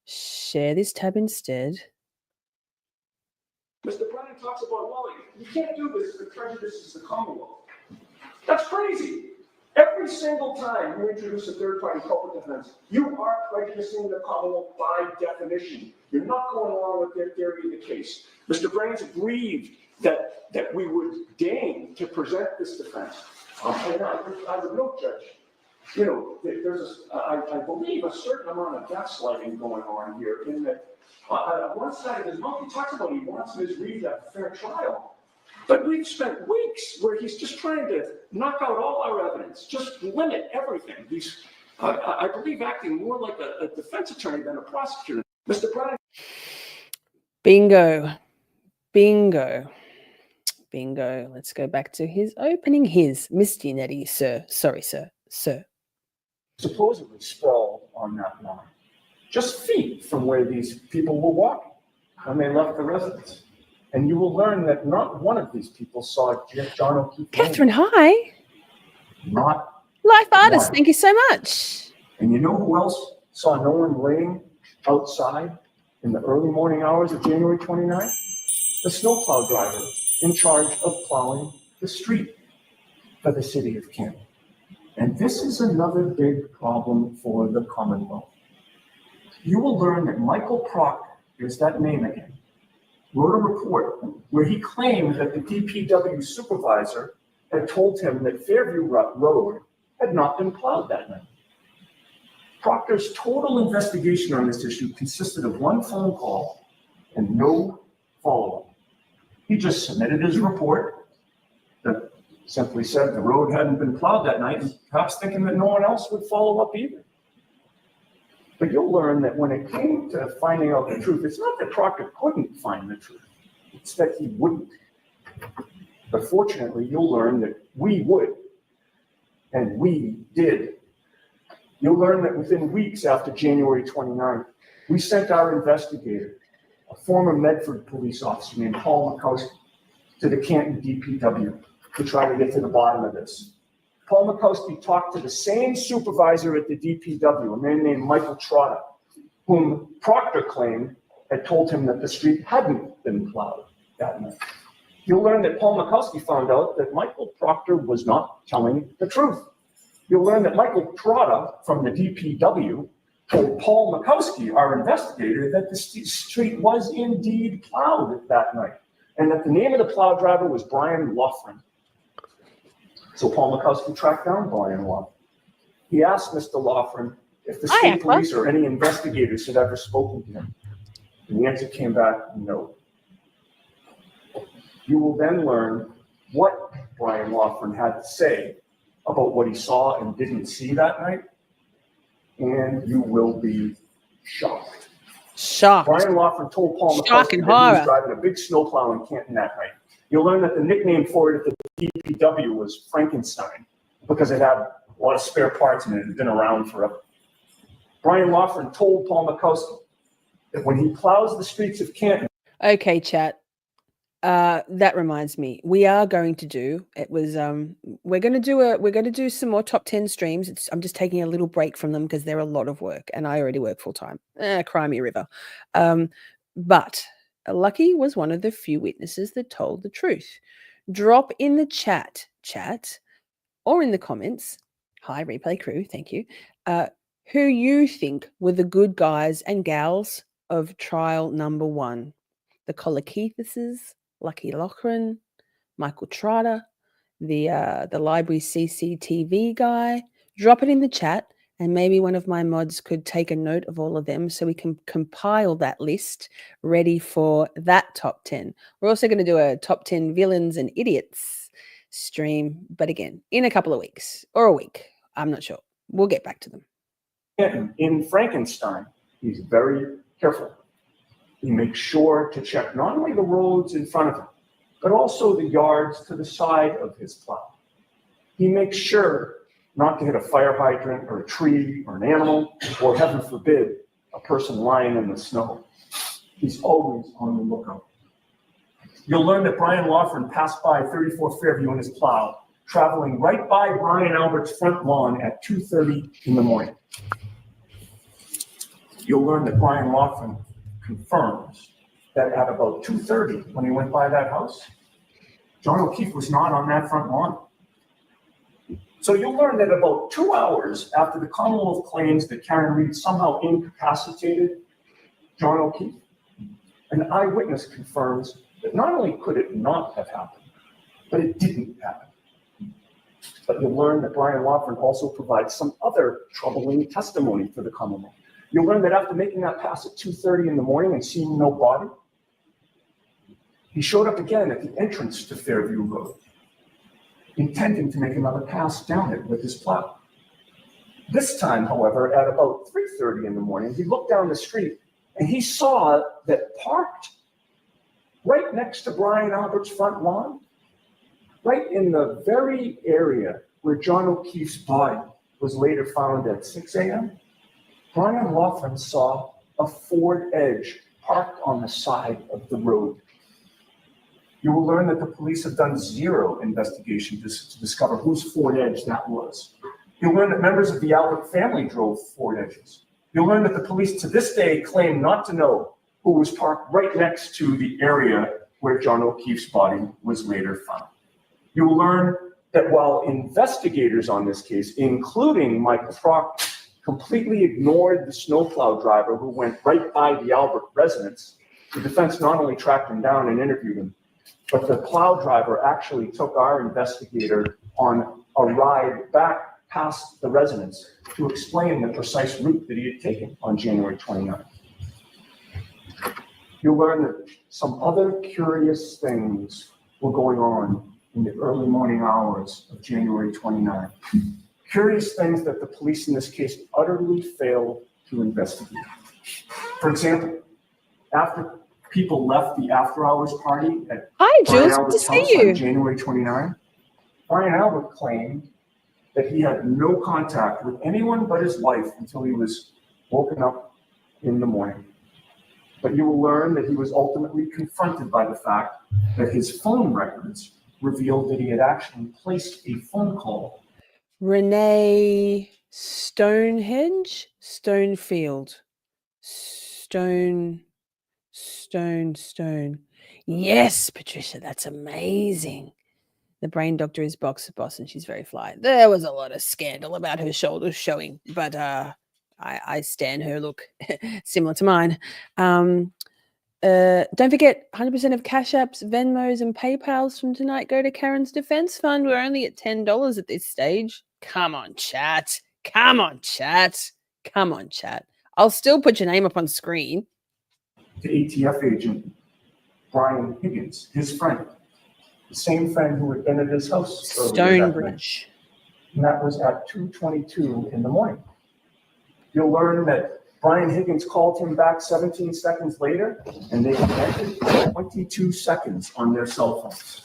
share this tab instead. Mr. Brennan talks about, well, you can't do this if it prejudices the Commonwealth. That's crazy. Every single time you introduce a third-party public defense, you are prejudicing the Commonwealth by definition. You're not going along with their theory of the case. Mr. Brennan's aggrieved that we would deign to present this defense. And I would note, Judge, there's, I believe, a certain amount of gaslighting going on here in that on one side of his mouth, he talks about he wants Ms. Reed to have a fair trial. But we've spent weeks where he's just trying to knock out all our evidence, just limit everything. He's, I believe, acting more like a defense attorney than a prosecutor. Mr. Bryan. Bingo. Bingo. Bingo. Let's go back to his opening. Mr Yannetti, sir. Sorry, sir. Sir. Supposedly sprawled on that lawn, just feet from where these people were walking when they left the residence. And you will learn that not one of these people saw John O'Keefe. Catherine, hi. Not Life artist, one. thank you so much. And you know who else saw no one laying outside in the early morning hours of January 29th? The snowplow driver in charge of plowing the street for the city of Canton. And this is another big problem for the Commonwealth. You will learn that Michael Proctor, there's that name again, wrote a report where he claimed that the DPW supervisor had told him that Fairview Road had not been plowed that night. Proctor's total investigation on this issue consisted of one phone call and no follow-up. He just submitted his report that simply said the road hadn't been plowed that night, perhaps thinking that no one else would follow up either. But you'll learn that when it came to finding out the truth, it's not that Proctor couldn't find the truth, it's that he wouldn't. But fortunately, you'll learn that we would, and we did. You'll learn that within weeks after January 29th, we sent our investigator, a former Medford police officer named Paul Makowski, to the Canton DPW to try to get to the bottom of this. Paul Makowski talked to the same supervisor at the DPW, a man named Michael Trotta, whom Proctor claimed had told him that the street hadn't been plowed that night. You'll learn that Paul Makowski found out that Michael Proctor was not telling the truth. You'll learn that Michael Trotta from the DPW told Paul Makowski, our investigator, that the street was indeed plowed that night, and that the name of the plow driver was Brian Loughran. So Paul Makowski tracked down Brian Loughran. He asked Mr. Loughran if the state police or any investigators had ever spoken to him. And the answer came back, no. You will then learn what Brian Loughran had to say about what he saw and didn't see that night, and you will be shocked. Shocked. Brian Loughran told Paul Shock Makowski and that he horror. was driving a big snowplow in Canton that night. You'll learn that the nickname for it at the DPW was Frankenstein because it had a lot of spare parts and it had been around forever. Brian Loughran told Paul Makowski that when he plows the streets of Canton. Okay, chat. That reminds me, we are going to do, we're going to do some more top 10 streams. I'm just taking a little break from them because they're a lot of work and I already work full time. Cry me a river. But Lucky was one of the few witnesses that told the truth. Drop in the chat, or in the comments. Hi, replay crew. Thank you. Who you think were the good guys and gals of trial number 1? The Colakeithuses, Lucky Loughran, Michael Trotta, the library CCTV guy. Drop it in the chat, and maybe one of my mods could take a note of all of them so we can compile that list ready for that top 10. We're also going to do a top 10 villains and idiots stream, but again, in a couple of weeks or a week. I'm not sure. We'll get back to them. In Frankenstein, he's very careful. He makes sure to check not only the roads in front of him, but also the yards to the side of his plow. He makes sure not to hit a fire hydrant or a tree or an animal, or heaven forbid, a person lying in the snow. He's always on the lookout. You'll learn that Brian Loughran passed by 34 Fairview in his plow, traveling right by Brian Albert's front lawn at 2:30 in the morning. You'll learn that Brian Loughran confirms that at about 2:30, when he went by that house, John O'Keefe was not on that front lawn. So you'll learn that about 2 hours after the Commonwealth claims that Karen Reed somehow incapacitated John O'Keefe, an eyewitness confirms that not only could it not have happened, but it didn't happen. But you'll learn that Brian Lawford also provides some other troubling testimony for the Commonwealth. You'll learn that after making that pass at 2:30 in the morning and seeing no body, he showed up again at the entrance to Fairview Road, intending to make another pass down it with his plow. This time, however, at about 3:30 in the morning, he looked down the street and he saw that parked right next to Brian Albert's front lawn, right in the very area where John O'Keefe's body was later found at 6 a.m., Brian Laughlin saw a Ford Edge parked on the side of the road. You will learn that the police have done zero investigation to discover whose Ford Edge that was. You'll learn that members of the Albert family drove Ford Edges. You'll learn that the police to this day claim not to know who was parked right next to the area where John O'Keefe's body was later found. You will learn that while investigators on this case, including Michael Proctor, completely ignored the snowplow driver who went right by the Albert residence, the defense not only tracked him down and interviewed him, but the plow driver actually took our investigator on a ride back past the residence to explain the precise route that he had taken on January 29th. You'll learn that some other curious things were going on in the early morning hours of January 29th. Curious things that the police in this case utterly failed to investigate. For example, after people left the after-hours party at Hi, Brian Jules. Good to Albert's see house you. on January 29th, Brian Albert claimed that he had no contact with anyone but his wife until he was woken up in the morning. But you will learn that he was ultimately confronted by the fact that his phone records revealed that he had actually placed a phone call. Renee Stonehenge, Stonefield, Stone. Yes, Patricia, that's amazing. The brain doctor is box boss and she's very fly. There was a lot of scandal about her shoulders showing, but I stand her look similar to mine. Don't forget, 100% of Cash Apps, Venmos, and PayPals from tonight go to Karen's Defense Fund. We're only at $10 at this stage. Come on, chat. Come on, chat. Come on, chat. I'll still put your name up on screen. To ATF agent Brian Higgins, his friend, the same friend who had been at his house earlier that night. Stonebridge. And that was at 2:22 in the morning. You'll learn that Brian Higgins called him back 17 seconds later, and they connected 22 seconds on their cell phones.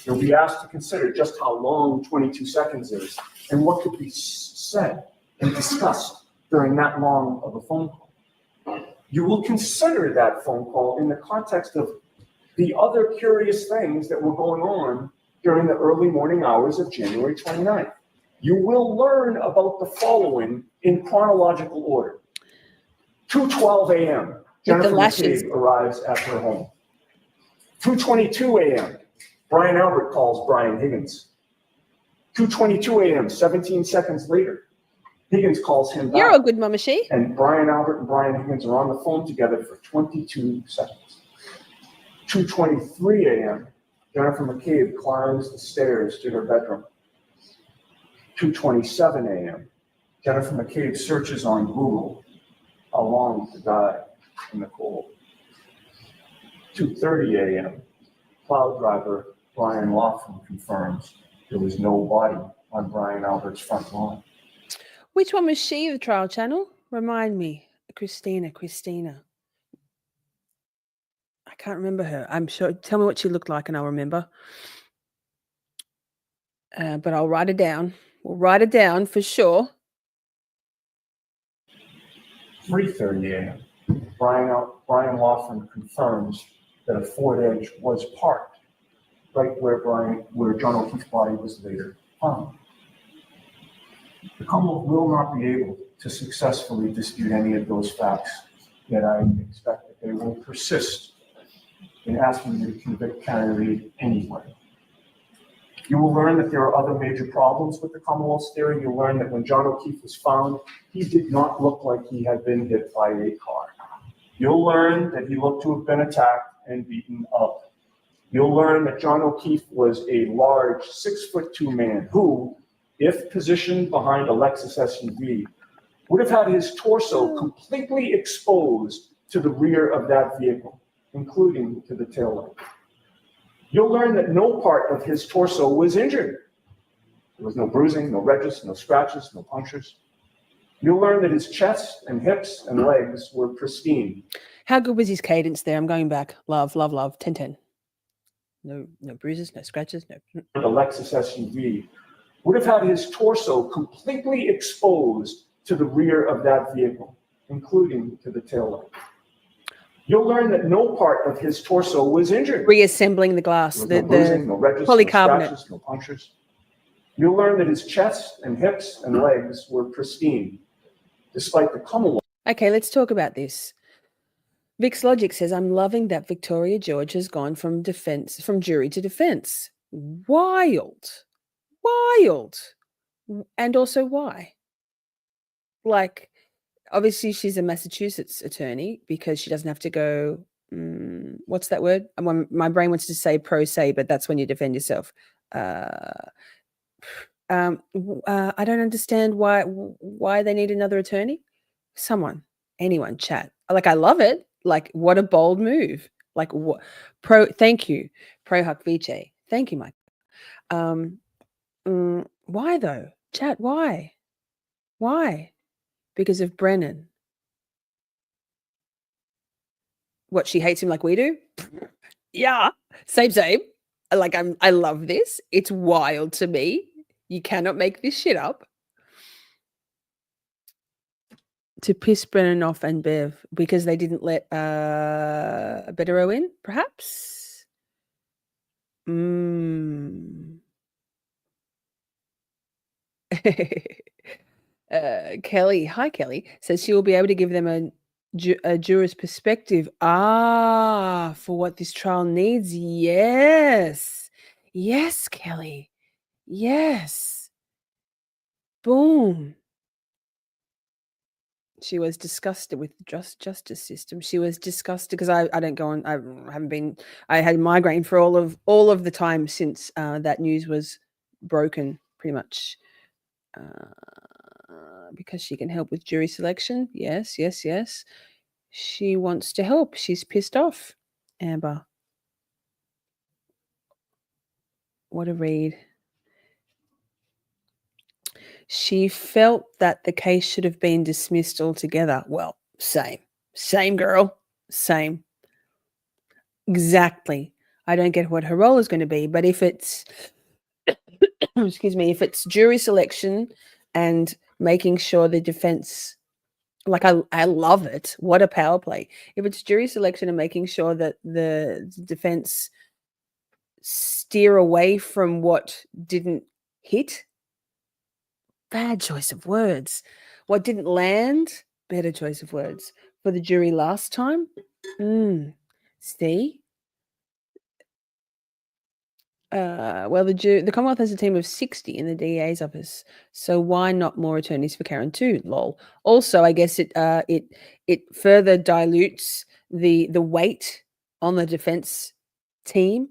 You'll be asked to consider just how long 22 seconds is and what could be said and discussed during that long of a phone call. You will consider that phone call in the context of the other curious things that were going on during the early morning hours of January 29th. You will learn about the following in chronological order. 2:12 a.m., Jennifer McCabe arrives at her home. 2:22 a.m., Brian Albert calls Brian Higgins. 2:22 a.m., 17 seconds later, Higgins calls him back. You're a good mama, she. And Brian Albert and Brian Higgins are on the phone together for 22 seconds. 2:23 a.m., Jennifer McCabe climbs the stairs to her bedroom. 2:27 a.m., Jennifer McCabe searches on Google how long to die in the cold. 2:30 a.m., plow driver Brian Laughlin confirms there was no body on Brian Albert's front lawn. Which one was she, the trial channel? Remind me. Christina. I can't remember her. I'm sure. Tell me what she looked like and I'll remember. But I'll write it down. We'll write it down for sure. 3:30 a.m., Brian Laughlin confirms that a Ford Edge was parked right where John O'Keefe's body was later found. The Commonwealth will not be able to successfully dispute any of those facts, yet I expect that they will persist in asking you to convict Karen Reed anyway. You will learn that there are other major problems with the Commonwealth's theory. You'll learn that when John O'Keefe was found, he did not look like he had been hit by a car. You'll learn that he looked to have been attacked and beaten up. You'll learn that John O'Keefe was a large 6'2" man who, if positioned behind a Lexus SUV, would have had his torso completely exposed to the rear of that vehicle, including to the taillight. You'll learn that no part of his torso was injured. There was no bruising, no ridges, no scratches, no punctures. You'll learn that his chest and hips and legs were pristine. How good was his cadence there? I'm going back. Love, love, love. 10-10. No bruises, no scratches, no. The Lexus SUV would have had his torso completely exposed to the rear of that vehicle, including to the taillight. You'll learn that no part of his torso was injured. Reassembling the glass, no bruising, no ridges, polycarbonate. no scratches, no punctures. You'll learn that his chest and hips and legs were pristine, despite the Commonwealth. Okay, let's talk about this. Vic's Logic says, I'm loving that Victoria George has gone from jury to defense. Wild. And also why? Like, obviously she's a Massachusetts attorney because she doesn't have to go, what's that word? My brain wants to say pro se, but that's when you defend yourself. I don't understand why they need another attorney. Anyone, chat. Like, I love it. Like, what a bold move. Like, what? Thank you, Pro Huck Vice. Thank you, Mike. Why though, chat? Why? Because of Brennan. What, she hates him like we do? Yeah, same. Like, I love this. It's wild to me. You cannot make this shit up. To piss Brennan off and Bev because they didn't let Bettero in, perhaps? Kelly, hi Kelly, says she will be able to give them a juror's perspective. For what this trial needs. Yes, Kelly. Yes. Boom. She was disgusted with the justice system. She was disgusted because I don't go on. I had migraine for all of the time since that news was broken, pretty much. Because she can help with jury selection. Yes. She wants to help. She's pissed off. Amber. What a read. She felt that the case should have been dismissed altogether. Well, same girl, same. Exactly. I don't get what her role is going to be, but if it's, excuse me, if it's jury selection and making sure the defense, like I love it. What a power play. If it's jury selection and making sure that the defense steer away from what didn't hit, bad choice of words. What didn't land, better choice of words. For the jury last time, see? Well, the Commonwealth has a team of 60 in the DA's office, so why not more attorneys for Karen too? Lol. Also, I guess it further dilutes the weight on the defense team,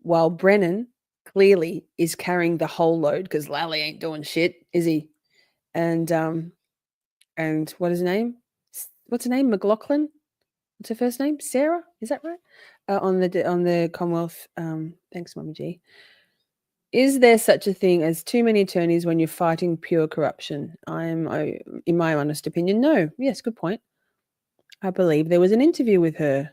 while Brennan clearly is carrying the whole load because Lally ain't doing shit, is he? And what is her name? What's her name? McLaughlin. What's her first name? Sarah. Is that right? On the Commonwealth. Thanks, Mummy G. Is there such a thing as too many attorneys when you're fighting pure corruption? In my honest opinion, no. Yes, good point. I believe there was an interview with her.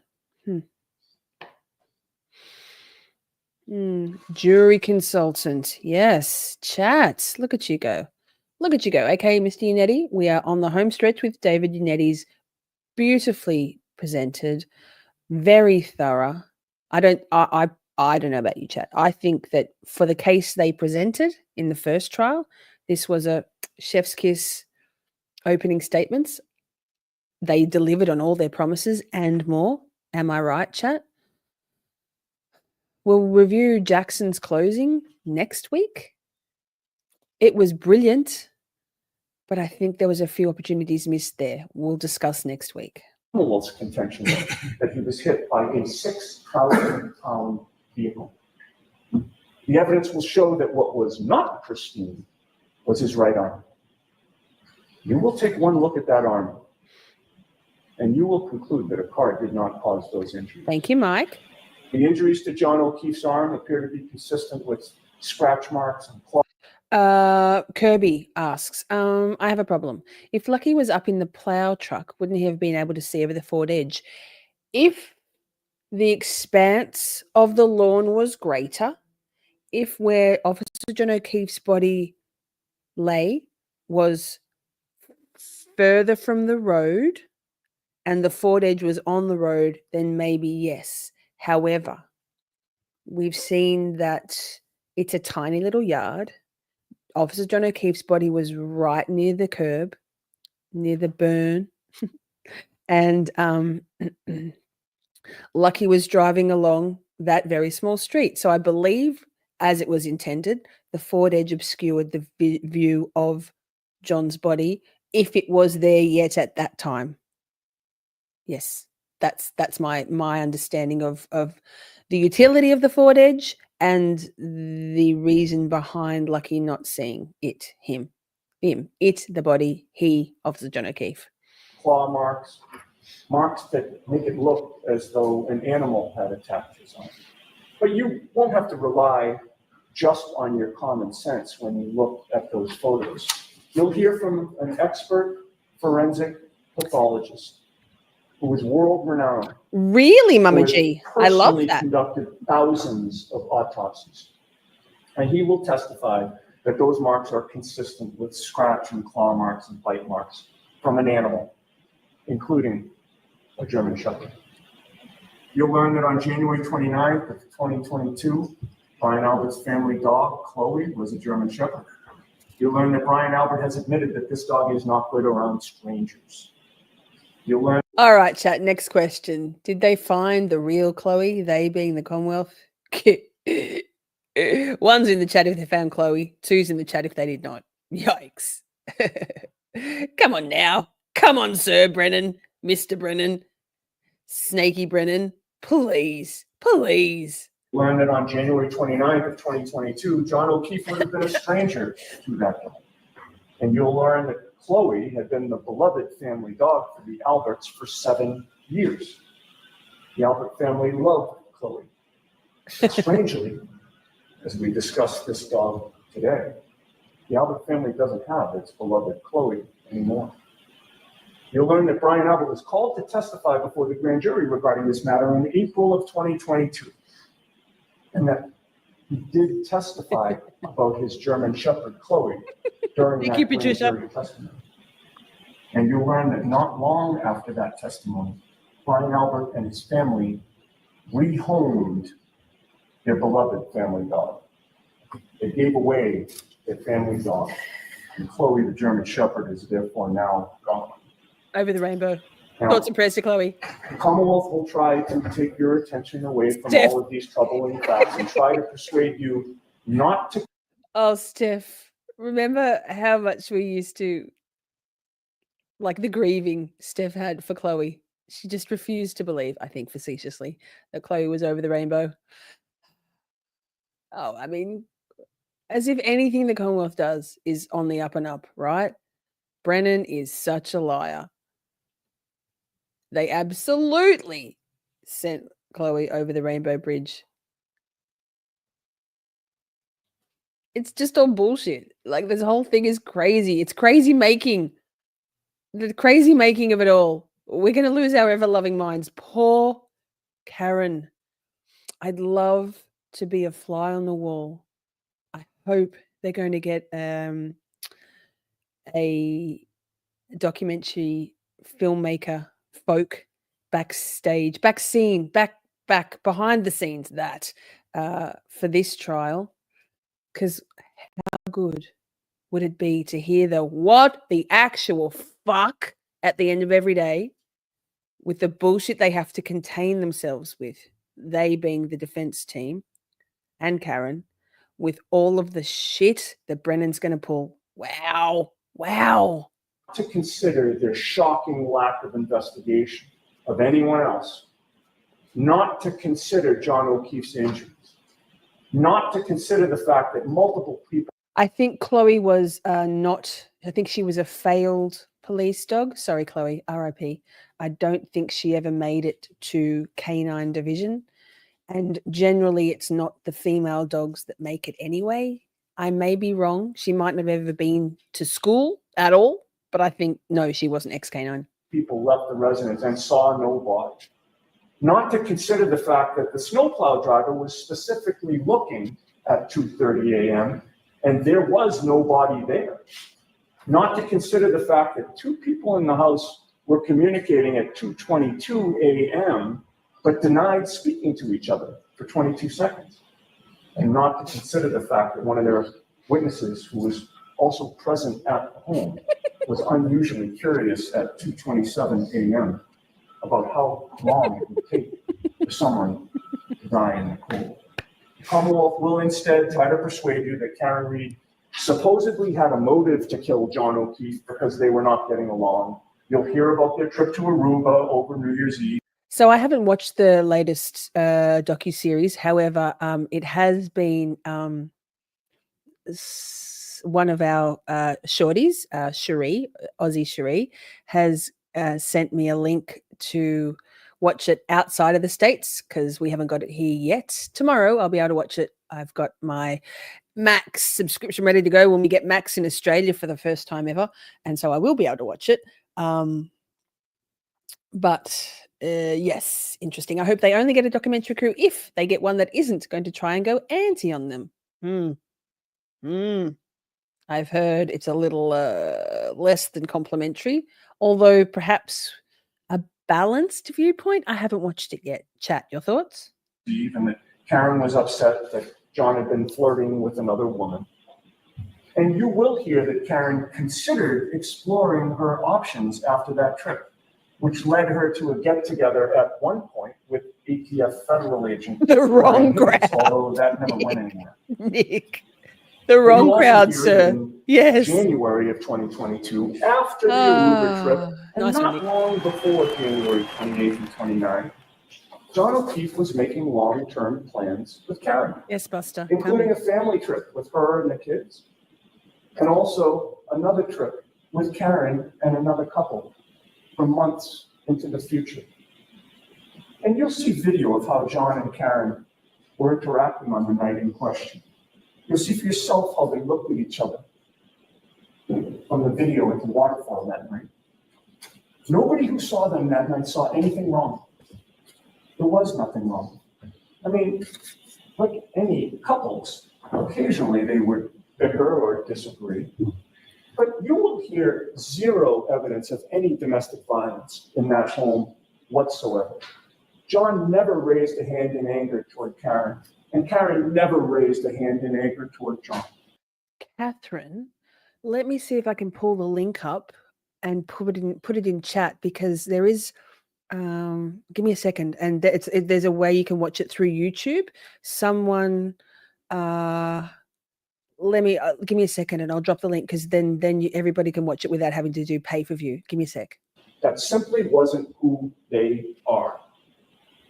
Jury consultant. Yes. Chat. Look at you go. Okay, Mr. Yannetti, we are on the home stretch with David Yannetti's beautifully presented, very thorough. I don't know about you, chat. I think that for the case they presented in the first trial, this was a chef's kiss opening statements. They delivered on all their promises and more. Am I right, chat? We'll review Jackson's closing next week. It was brilliant, but I think there was a few opportunities missed there. We'll discuss next week. Commonwealth's contention that he was hit by a 6,000-pound vehicle. The evidence will show that what was not pristine was his right arm. You will take one look at that arm, and you will conclude that a car did not cause those injuries. Thank you, Mike. The injuries to John O'Keefe's arm appear to be consistent with scratch marks and claw. Kirby asks, I have a problem. If Lucky was up in the plow truck, wouldn't he have been able to see over the forward edge? If the expanse of the lawn was greater, if where Officer John O'Keefe's body lay was further from the road and the forward edge was on the road, then maybe yes. However, we've seen that it's a tiny little yard. Officer John O'Keefe's body was right near the curb, near the burn, and Lucky was driving along that very small street. So I believe, as it was intended, the forward edge obscured the view of John's body, if it was there yet at that time. Yes, that's my understanding of the utility of the forward edge and the reason behind Lucky not seeing it, him, it, the body, he, Officer John O'Keefe. Claw marks, marks that make it look as though an animal had attacked his arm. But you won't have to rely just on your common sense when you look at those photos. You'll hear from an expert forensic pathologist who is world-renowned. Really, Mama G? I love that. Conducted thousands of autopsies. And he will testify that those marks are consistent with scratch and claw marks and bite marks from an animal, including a German Shepherd. You'll learn that on January 29th of 2022, Brian Albert's family dog, Chloe, was a German Shepherd. You'll learn that Brian Albert has admitted that this dog is not good around strangers. You'll learn. All right, chat. Next question. Did they find the real Chloe, they being the Commonwealth? One's in the chat if they found Chloe. Two's in the chat if they did not. Yikes. Come on now. Come on, Sir Brennan, Mr. Brennan, Snaky Brennan. Please, please. Learn that on January 29th of 2022, John O'Keefe would have been a stranger to that dog. And you'll learn that Chloe had been the beloved family dog for the Alberts for 7 years. The Albert family loved Chloe. But strangely, as we discuss this dog today, the Albert family doesn't have its beloved Chloe anymore. You'll learn that Brian Albert was called to testify before the grand jury regarding this matter in April of 2022. And that he did testify about his German Shepherd, Chloe, during that grand jury testimony. And you'll learn that not long after that testimony, Brian Albert and his family rehomed their beloved family dog. They gave away their family dog, and Chloe, the German Shepherd, is therefore now gone. Over the rainbow. Now, Thoughts and prayers to Chloe. the Commonwealth will try to take your attention away from all of these troubling facts and try to persuade you not to. Oh, Steph, remember how much we used to, like the grieving Steph had for Chloe. She just refused to believe, I think facetiously, that Chloe was over the rainbow. Oh, I mean, as if anything the Commonwealth does is on the up and up, right? Brennan is such a liar. They absolutely sent Chloe over the rainbow bridge. It's just all bullshit. Like, this whole thing is crazy. It's crazy making. The crazy making of it all. We're going to lose our ever-loving minds. Poor Karen. I'd love to be a fly on the wall. I hope they're going to get a documentary filmmaker folk backstage, back behind the scenes for this trial. Because how good would it be to hear the actual fuck at the end of every day with the bullshit they have to contain themselves with, they being the defense team and Karen, with all of the shit that Brennan's going to pull. Wow. To consider their shocking lack of investigation of anyone else, not to consider John O'Keefe's injuries, not to consider the fact that multiple people I think Chloe was not, I think she was a failed police dog. Sorry, Chloe, RIP. I don't think she ever made it to canine division. And generally, it's not the female dogs that make it anyway. I may be wrong. She might not have ever been to school at all, but I think, no, she wasn't ex-canine. people left the residence and saw no body. Not to consider the fact that the snowplow driver was specifically looking at 2:30 a.m. and there was nobody there. Not to consider the fact that two people in the house were communicating at 2:22 a.m. but denied speaking to each other for 22 seconds. And not to consider the fact that one of their witnesses, who was also present at the home, was unusually curious at 2:27 a.m. about how long it would take for someone to die in the cold. The Commonwealth will instead try to persuade you that Karen Reed supposedly had a motive to kill John O'Keefe because they were not getting along. You'll hear about their trip to Aruba over New Year's Eve. So I haven't watched the latest docuseries. However, it has been one of our shorties, Cherie, Aussie Cherie, has sent me a link to watch it outside of the States because we haven't got it here yet. Tomorrow I'll be able to watch it. I've got my Max subscription ready to go when we get Max in Australia for the first time ever. And so I will be able to watch it. Yes, interesting. I hope they only get a documentary crew if they get one that isn't going to try and go anti on them. I've heard it's a little less than complimentary, although perhaps a balanced viewpoint. I haven't watched it yet. Chat, your thoughts? And that Karen was upset that John had been flirting with another woman. And you will hear that Karen considered exploring her options after that trip, which led her to a get-together at one point with ATF federal agent. The wrong crowd. Although that never went anywhere. Nick, the wrong crowd, sir. Yes. January of 2022, after the Aruba trip, and nice not long before January 28th and 29th, John O'Keefe was making long-term plans with Karen. Yes, Buster. Including a family trip with her and the kids. And also another trip with Karen and another couple for months into the future. And you'll see video of how John and Karen were interacting on the night in question. You'll see for yourself how they looked at each other from the video at the waterfall that night. Nobody who saw them that night saw anything wrong. There was nothing wrong. I mean, like any couples, occasionally they would bicker or disagree. But you will hear zero evidence of any domestic violence in that home whatsoever. John never raised a hand in anger toward Karen, and Karen never raised a hand in anger toward John. Catherine, let me see if I can pull the link up and put it in chat, because there is give me a second, and there's a way you can watch it through YouTube. Someone give me a second and I'll drop the link, because then everybody can watch it without having to do pay-per-view. Give me a sec. That simply wasn't who they are.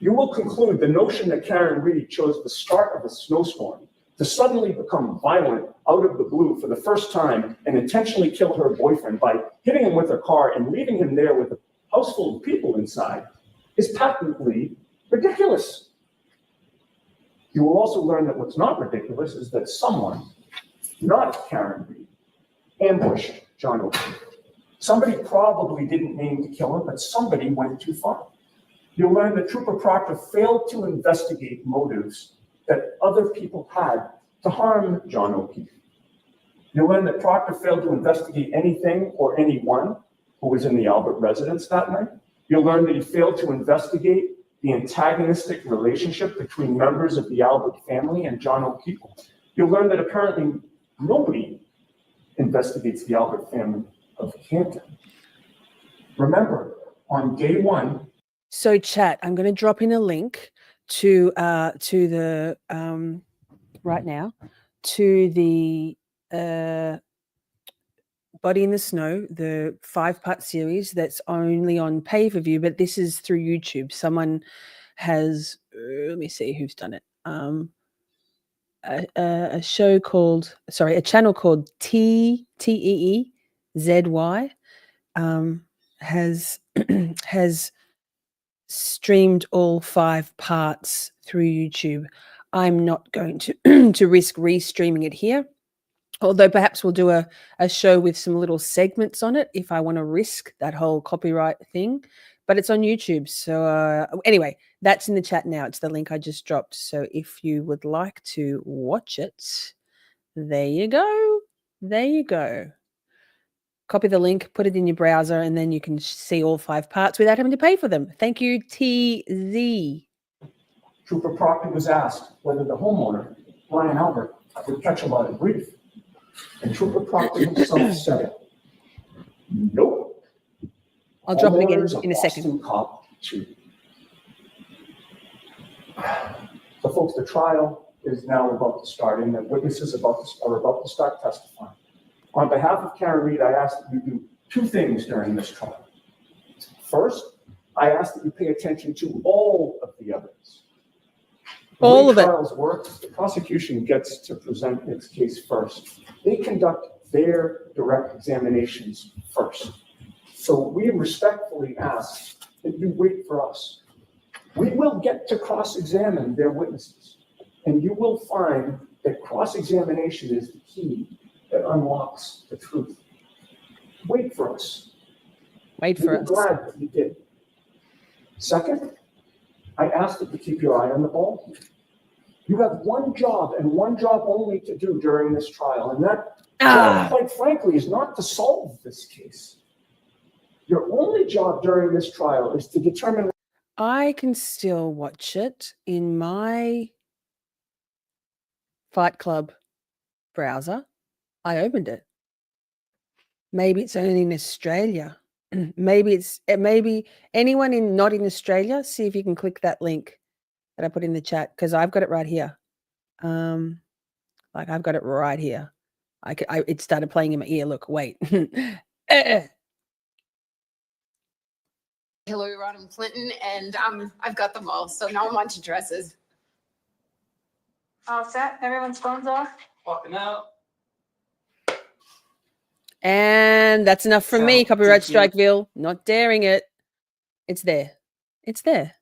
You will conclude the notion that Karen Reed chose the start of a snowstorm to suddenly become violent out of the blue for the first time and intentionally kill her boyfriend by hitting him with her car and leaving him there with a house full of people inside is patently ridiculous. You will also learn that what's not ridiculous is that someone, not Karen Reed, ambushed John O'Keefe. Somebody probably didn't mean to kill him, but somebody went too far. You'll learn that Trooper Proctor failed to investigate motives that other people had to harm John O'Keefe. You'll learn that Proctor failed to investigate anything or anyone who was in the Albert residence that night. You'll learn that he failed to investigate the antagonistic relationship between members of the Albert family and John O'Keefe. You'll learn that apparently nobody investigates the Albert family of Canton. Remember, on day one. So chat, I'm going to drop in a link to the right now to the Body in the Snow, the 5-part series that's only on pay-per-view, but this is through YouTube. Someone has, let me see who's done it. a show called, sorry, a channel called TEEZY has has streamed all 5 parts through YouTube. I'm not going to to risk restreaming it here, although perhaps we'll do a show with some little segments on it if I want to risk that whole copyright thing. But it's on YouTube. So anyway, that's in the chat now. It's the link I just dropped. So if you would like to watch it, there you go. There you go. Copy the link, put it in your browser, and then you can see all 5 parts without having to pay for them. Thank you, TZ. Trooper Proctor was asked whether the homeowner, Brian Albert, would catch a lot of grief. And Trooper Proctor himself said, nope. I'll drop it again Homeowner's in a second. Boston cop too. So folks, the trial is now about to start, and the witnesses are about to start testifying. On behalf of Karen Reed, I ask that you do 2 things during this trial. First, I ask that you pay attention to all of the evidence. All of it. The way trials work, the prosecution gets to present its case first. They conduct their direct examinations first. So we respectfully ask that you wait for us. We will get to cross-examine their witnesses, and you will find that cross-examination is the key that unlocks the truth. Wait for us. Wait for us. We're glad that you did. Second, I ask that you keep your eye on the ball. You have one job and one job only to do during this trial, and that job, quite frankly, is not to solve this case. Your only job during this trial is to determine. I can still watch it in my Fight Club browser. I opened it. Maybe it's only in Australia. Maybe anyone not in Australia, see if you can click that link that I put in the chat, because I've got it right here. Like I've got it right here. It started playing in my ear. Look, wait. Hillary Rodham Clinton, and I've got them all. So now I'm on to dresses. All set? Everyone's phones off? Walking out. And that's enough from me, So, Copyright did you- Strikeville. Not daring it. It's there. It's there.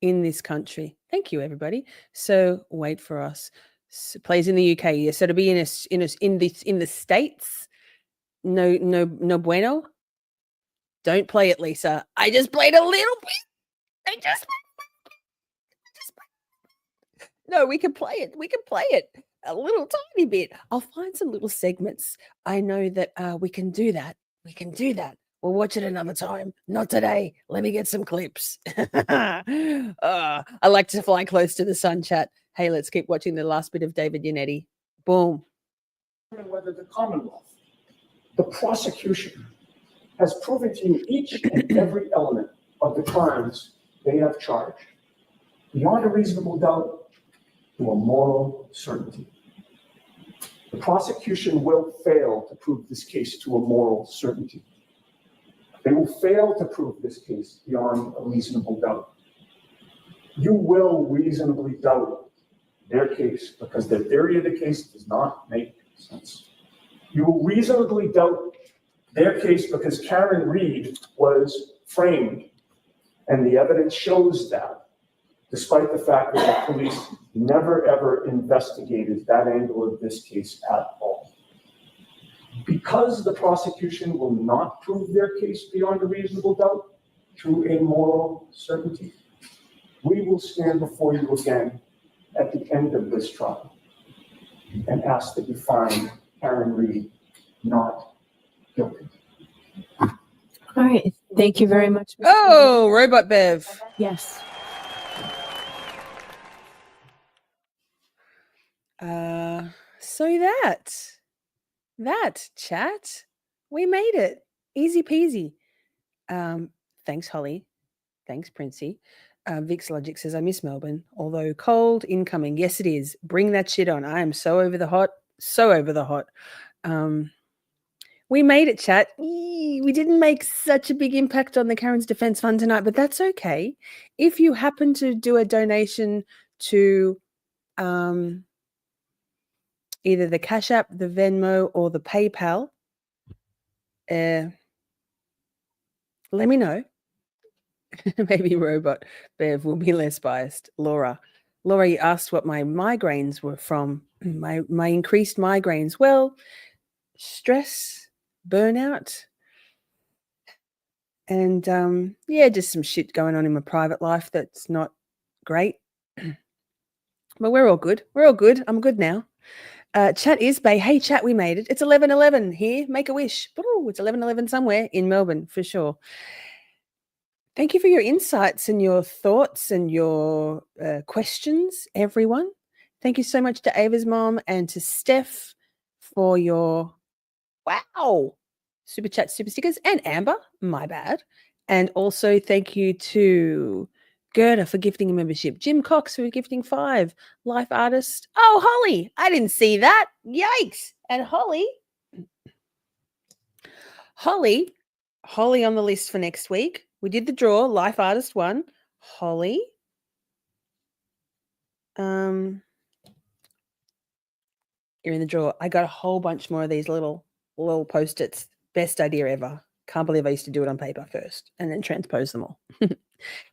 In this country. Thank you, everybody. So wait for us. So, plays in the UK. Yes, so to be in the States. No bueno. Don't play it, Lisa. I just played a little bit. No, we can play it. We can play it a little tiny bit. I'll find some little segments. I know that we can do that. We can do that. We'll watch it another time. Not today. Let me get some clips. I like to fly close to the sun, chat. Hey, let's keep watching the last bit of David Yannetti. Boom. Whether the Commonwealth, the prosecution, has proven to you each and every element of the crimes they have charged, beyond a reasonable doubt, to a moral certainty. The prosecution will fail to prove this case to a moral certainty. They will fail to prove this case beyond a reasonable doubt. You will reasonably doubt their case because their theory of the case does not make sense. You will reasonably doubt their case because Karen Reed was framed, and the evidence shows that, despite the fact that the police never ever investigated that angle of this case at all. Because the prosecution will not prove their case beyond a reasonable doubt to a moral certainty, we will stand before you again at the end of this trial and ask that you find Karen Reed not guilty. All right. Thank you very much. Mr. Oh, Robot Bev. Yes. So that chat, we made it. Easy peasy. Thanks, Holly. Thanks, Princey. Vix Logic says, I miss Melbourne, although cold incoming. Yes, it is. Bring that shit on. I am so over the hot. So over the hot. We made it, chat. We didn't make such a big impact on the Karen's Defense Fund tonight, but that's okay. If you happen to do a donation to either the Cash App, the Venmo, or the PayPal, let me know. Maybe Robot Bev will be less biased. Laura, you asked what my migraines were from. My increased migraines. Well, stress, burnout, and just some shit going on in my private life that's not great. But we're all good. I'm good now. Chat is Bay. Hey, chat, we made it. It's 11:11 here. Make a wish. Ooh, it's 11:11 somewhere in Melbourne for sure. Thank you for your insights and your thoughts and your questions, everyone. Thank you so much to Ava's mom and to Steph for your super chat, super stickers, and Amber, my bad. And also thank you to Gerda for gifting a membership, Jim Cox for gifting 5, Life Artist. Oh, Holly, I didn't see that. Yikes. And Holly on the list for next week. We did the draw, Life Artist 1. Holly. You're in the draw. I got a whole bunch more of these little Post-its. Best idea ever. Can't believe I used to do it on paper first and then transpose them all.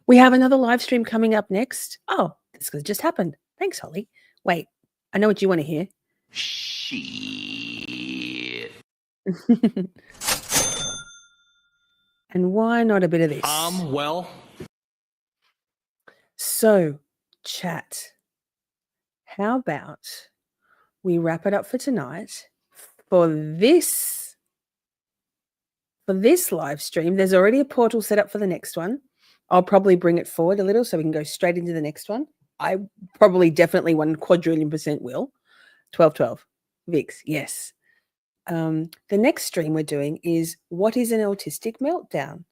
We have another live stream coming up next. Oh, this just happened. Thanks, Holly. Wait, I know what you want to hear. Shit. And why not a bit of this? Well. So, chat, how about we wrap it up for tonight? For this live stream, there's already a portal set up for the next one. I'll probably bring it forward a little so we can go straight into the next one. I probably definitely 1 quadrillion% will. 1212. Vix, yes. The next stream we're doing is what is an autistic meltdown?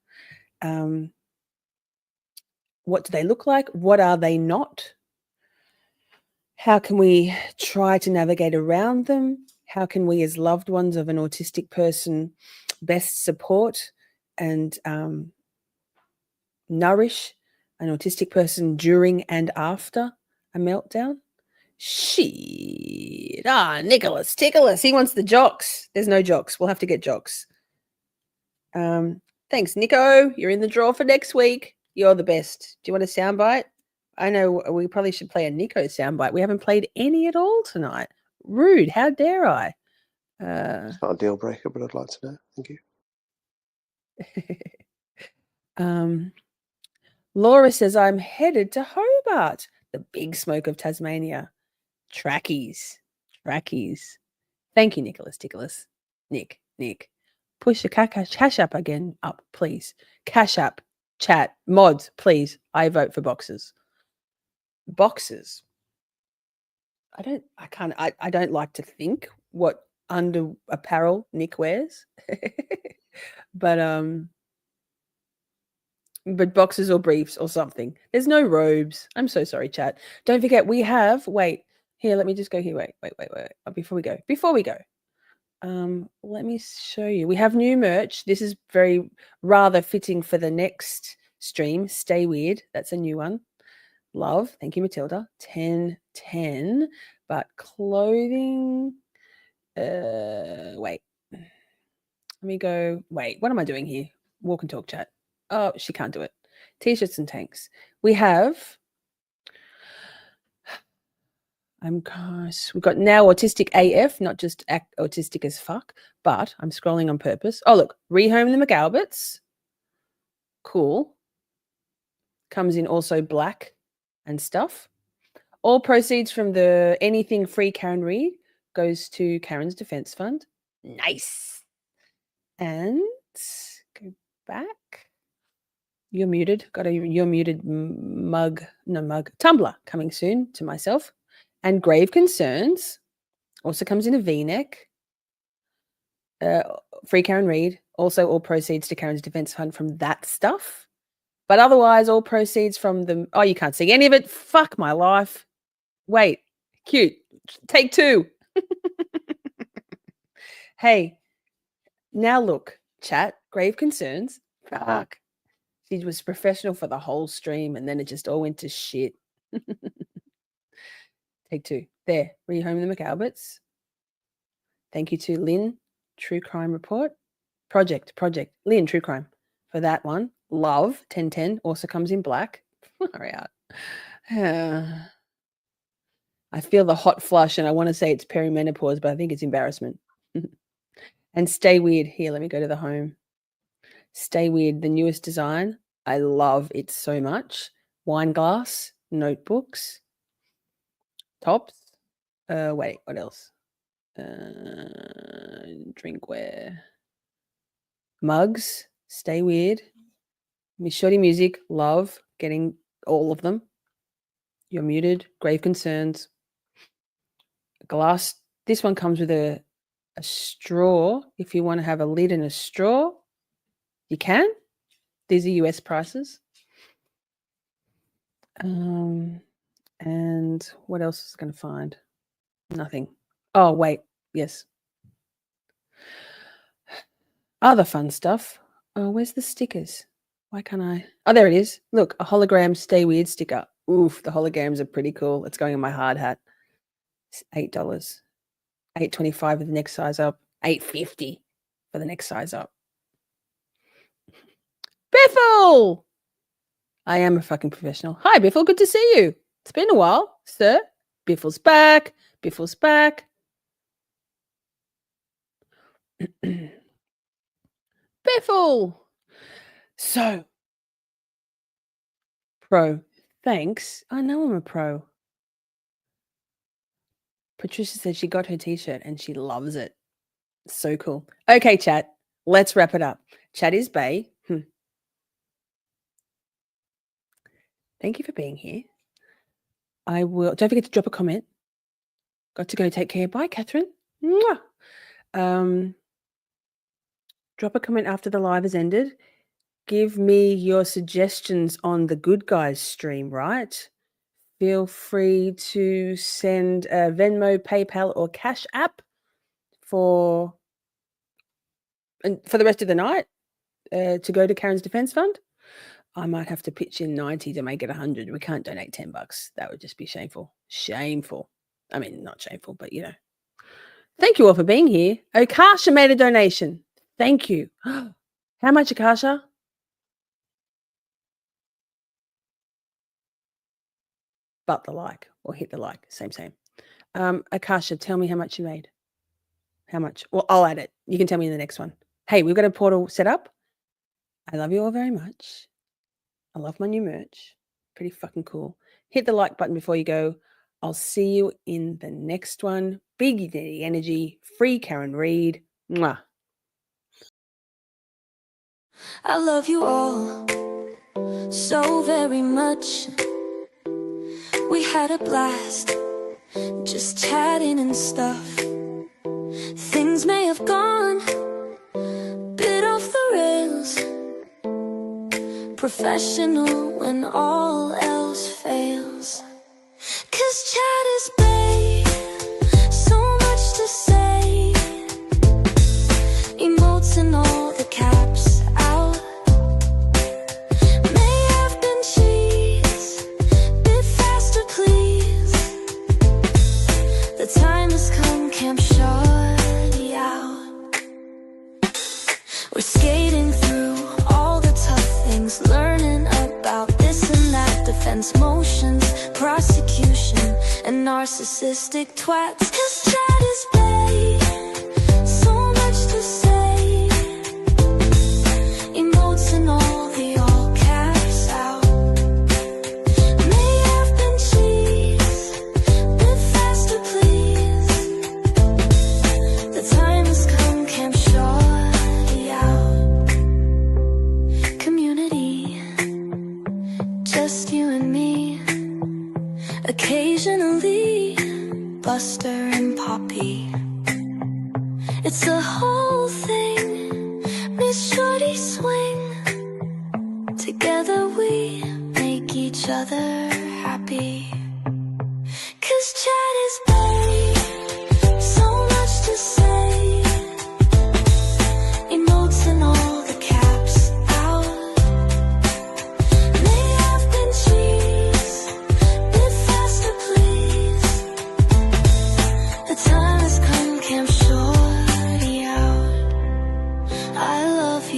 What do they look like? What are they not? How can we try to navigate around them? How can we, as loved ones of an autistic person, best support and nourish an autistic person during and after a meltdown? Shit. Nicholas, Tickles. He wants the jocks. There's no jocks. We'll have to get jocks. Thanks, Nico. You're in the draw for next week. You're the best. Do you want a soundbite? I know we probably should play a Nico soundbite. We haven't played any at all tonight. Rude. How dare I? It's not a deal breaker, but I'd like to know. Thank you. Laura says, I'm headed to Hobart, the big smoke of Tasmania. Trackies. Thank you, Nicholas Tickles. Nick. Push the cash app again up, please. Cash app, chat, mods, please. I vote for boxes. Boxes. I don't like to think what under apparel Nick wears. But boxes or briefs or something. There's no robes. I'm so sorry, chat. Don't forget we have, wait, here, let me just go here. Wait. Before we go. Let me show you. We have new merch. This is rather fitting for the next stream. Stay Weird. That's a new one. Love. Thank you, Matilda. 10. But clothing. Wait. Let me go. Wait, what am I doing here? Walk and talk, chat. Oh, she can't do it. T-shirts and tanks. We have. We've got now autistic AF, not just autistic as fuck, but I'm scrolling on purpose. Oh, look, Rehome the McAlberts. Cool. Comes in also black and stuff. All proceeds from the anything free Karen Reid goes to Karen's Defense Fund. Nice. And go back. You're muted. You're muted tumbler coming soon to myself. And Grave Concerns also comes in a V-neck. Free Karen Reid. Also all proceeds to Karen's Defense Fund from that stuff. But otherwise, all proceeds from the... Oh, you can't see any of it. Fuck my life. Wait. Cute. Take 2. Hey. Now look, chat. Grave Concerns. Fuck. She was professional for the whole stream and then it just all went to shit. Take two. There. Rehome the McAlberts. Thank you to Lynn, True Crime Report. Project. Lynn, True Crime. For that one. Love, 1010, also comes in black. Hurry out. I feel the hot flush and I want to say it's perimenopause, but I think it's embarrassment. And Stay Weird. Here, let me go to the home. Stay Weird, the newest design. I love it so much. Wine glass, notebooks, tops. Wait, what else? Drinkware. Mugs, Stay Weird. Miss Shorty music, love, getting all of them. You're muted, grave concerns. Glass, this one comes with a straw. If you want to have a lid and a straw, you can. These are US prices. And what else is going to find? Nothing. Oh, wait. Yes. Other fun stuff. Oh, where's the stickers? Why can't I? Oh, there it is. Look, a hologram Stay Weird sticker. Oof, the holograms are pretty cool. It's going in my hard hat. It's $8. $8.25 for the next size up. $8.50 for the next size up. Biffle! I am a fucking professional. Hi, Biffle. Good to see you. It's been a while, sir. Biffle's back. Biffle's back. Biffle! So, pro. Thanks. I know I'm a pro. Patricia said she got her t-shirt and she loves it. So cool. Okay, chat. Let's wrap it up. Chat is Bay. Thank you for being here. I will. Don't forget to drop a comment. Got to go. Take care. Bye, Catherine. Mwah. Drop a comment after the live has ended. Give me your suggestions on the Good Guys stream, right? Feel free to send a Venmo, PayPal, or Cash App for the rest of the night to go to Karen's Defense Fund. I might have to pitch in 90 to make it 100. We can't donate $10. That would just be shameful. Shameful. I mean, not shameful, but you know. Thank you all for being here. Akasha made a donation. Thank you. How much, Akasha? But the like, or hit the like. Same. Akasha, tell me how much you made. How much? Well, I'll add it. You can tell me in the next one. Hey, we've got a portal set up. I love you all very much. I love my new merch. Pretty fucking cool. Hit the like button before you go. I'll see you in the next one. Big Yanetti energy. Free Karen Reed. Mwah. I love you all so very much. We had a blast just chatting and stuff. Things may have gone a bit off the rails. Professional when all else fails. 'Cause chat is babe, so much to say. Emotes and all the caps out. May have been cheese, bit faster please. The time has come, Camp Shorty out. We're skating through all the tough things, learning about this and that, defense motions, prosecution, and narcissistic twats. 'Cause chat is babe, so much to say. Emotes and all the all caps out. May have been cheese, bit faster please. The time has come, Camp Shorty out. Community, just you and me. Occasionally, Buster and Poppy. It's the whole thing, Miss Shorty swing. Together we make each other happy. 'Cause chat is babe, so much to say. Emotes and all the caps out. May have been cheese, bit faster please.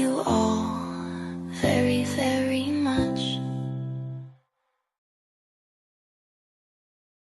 you all.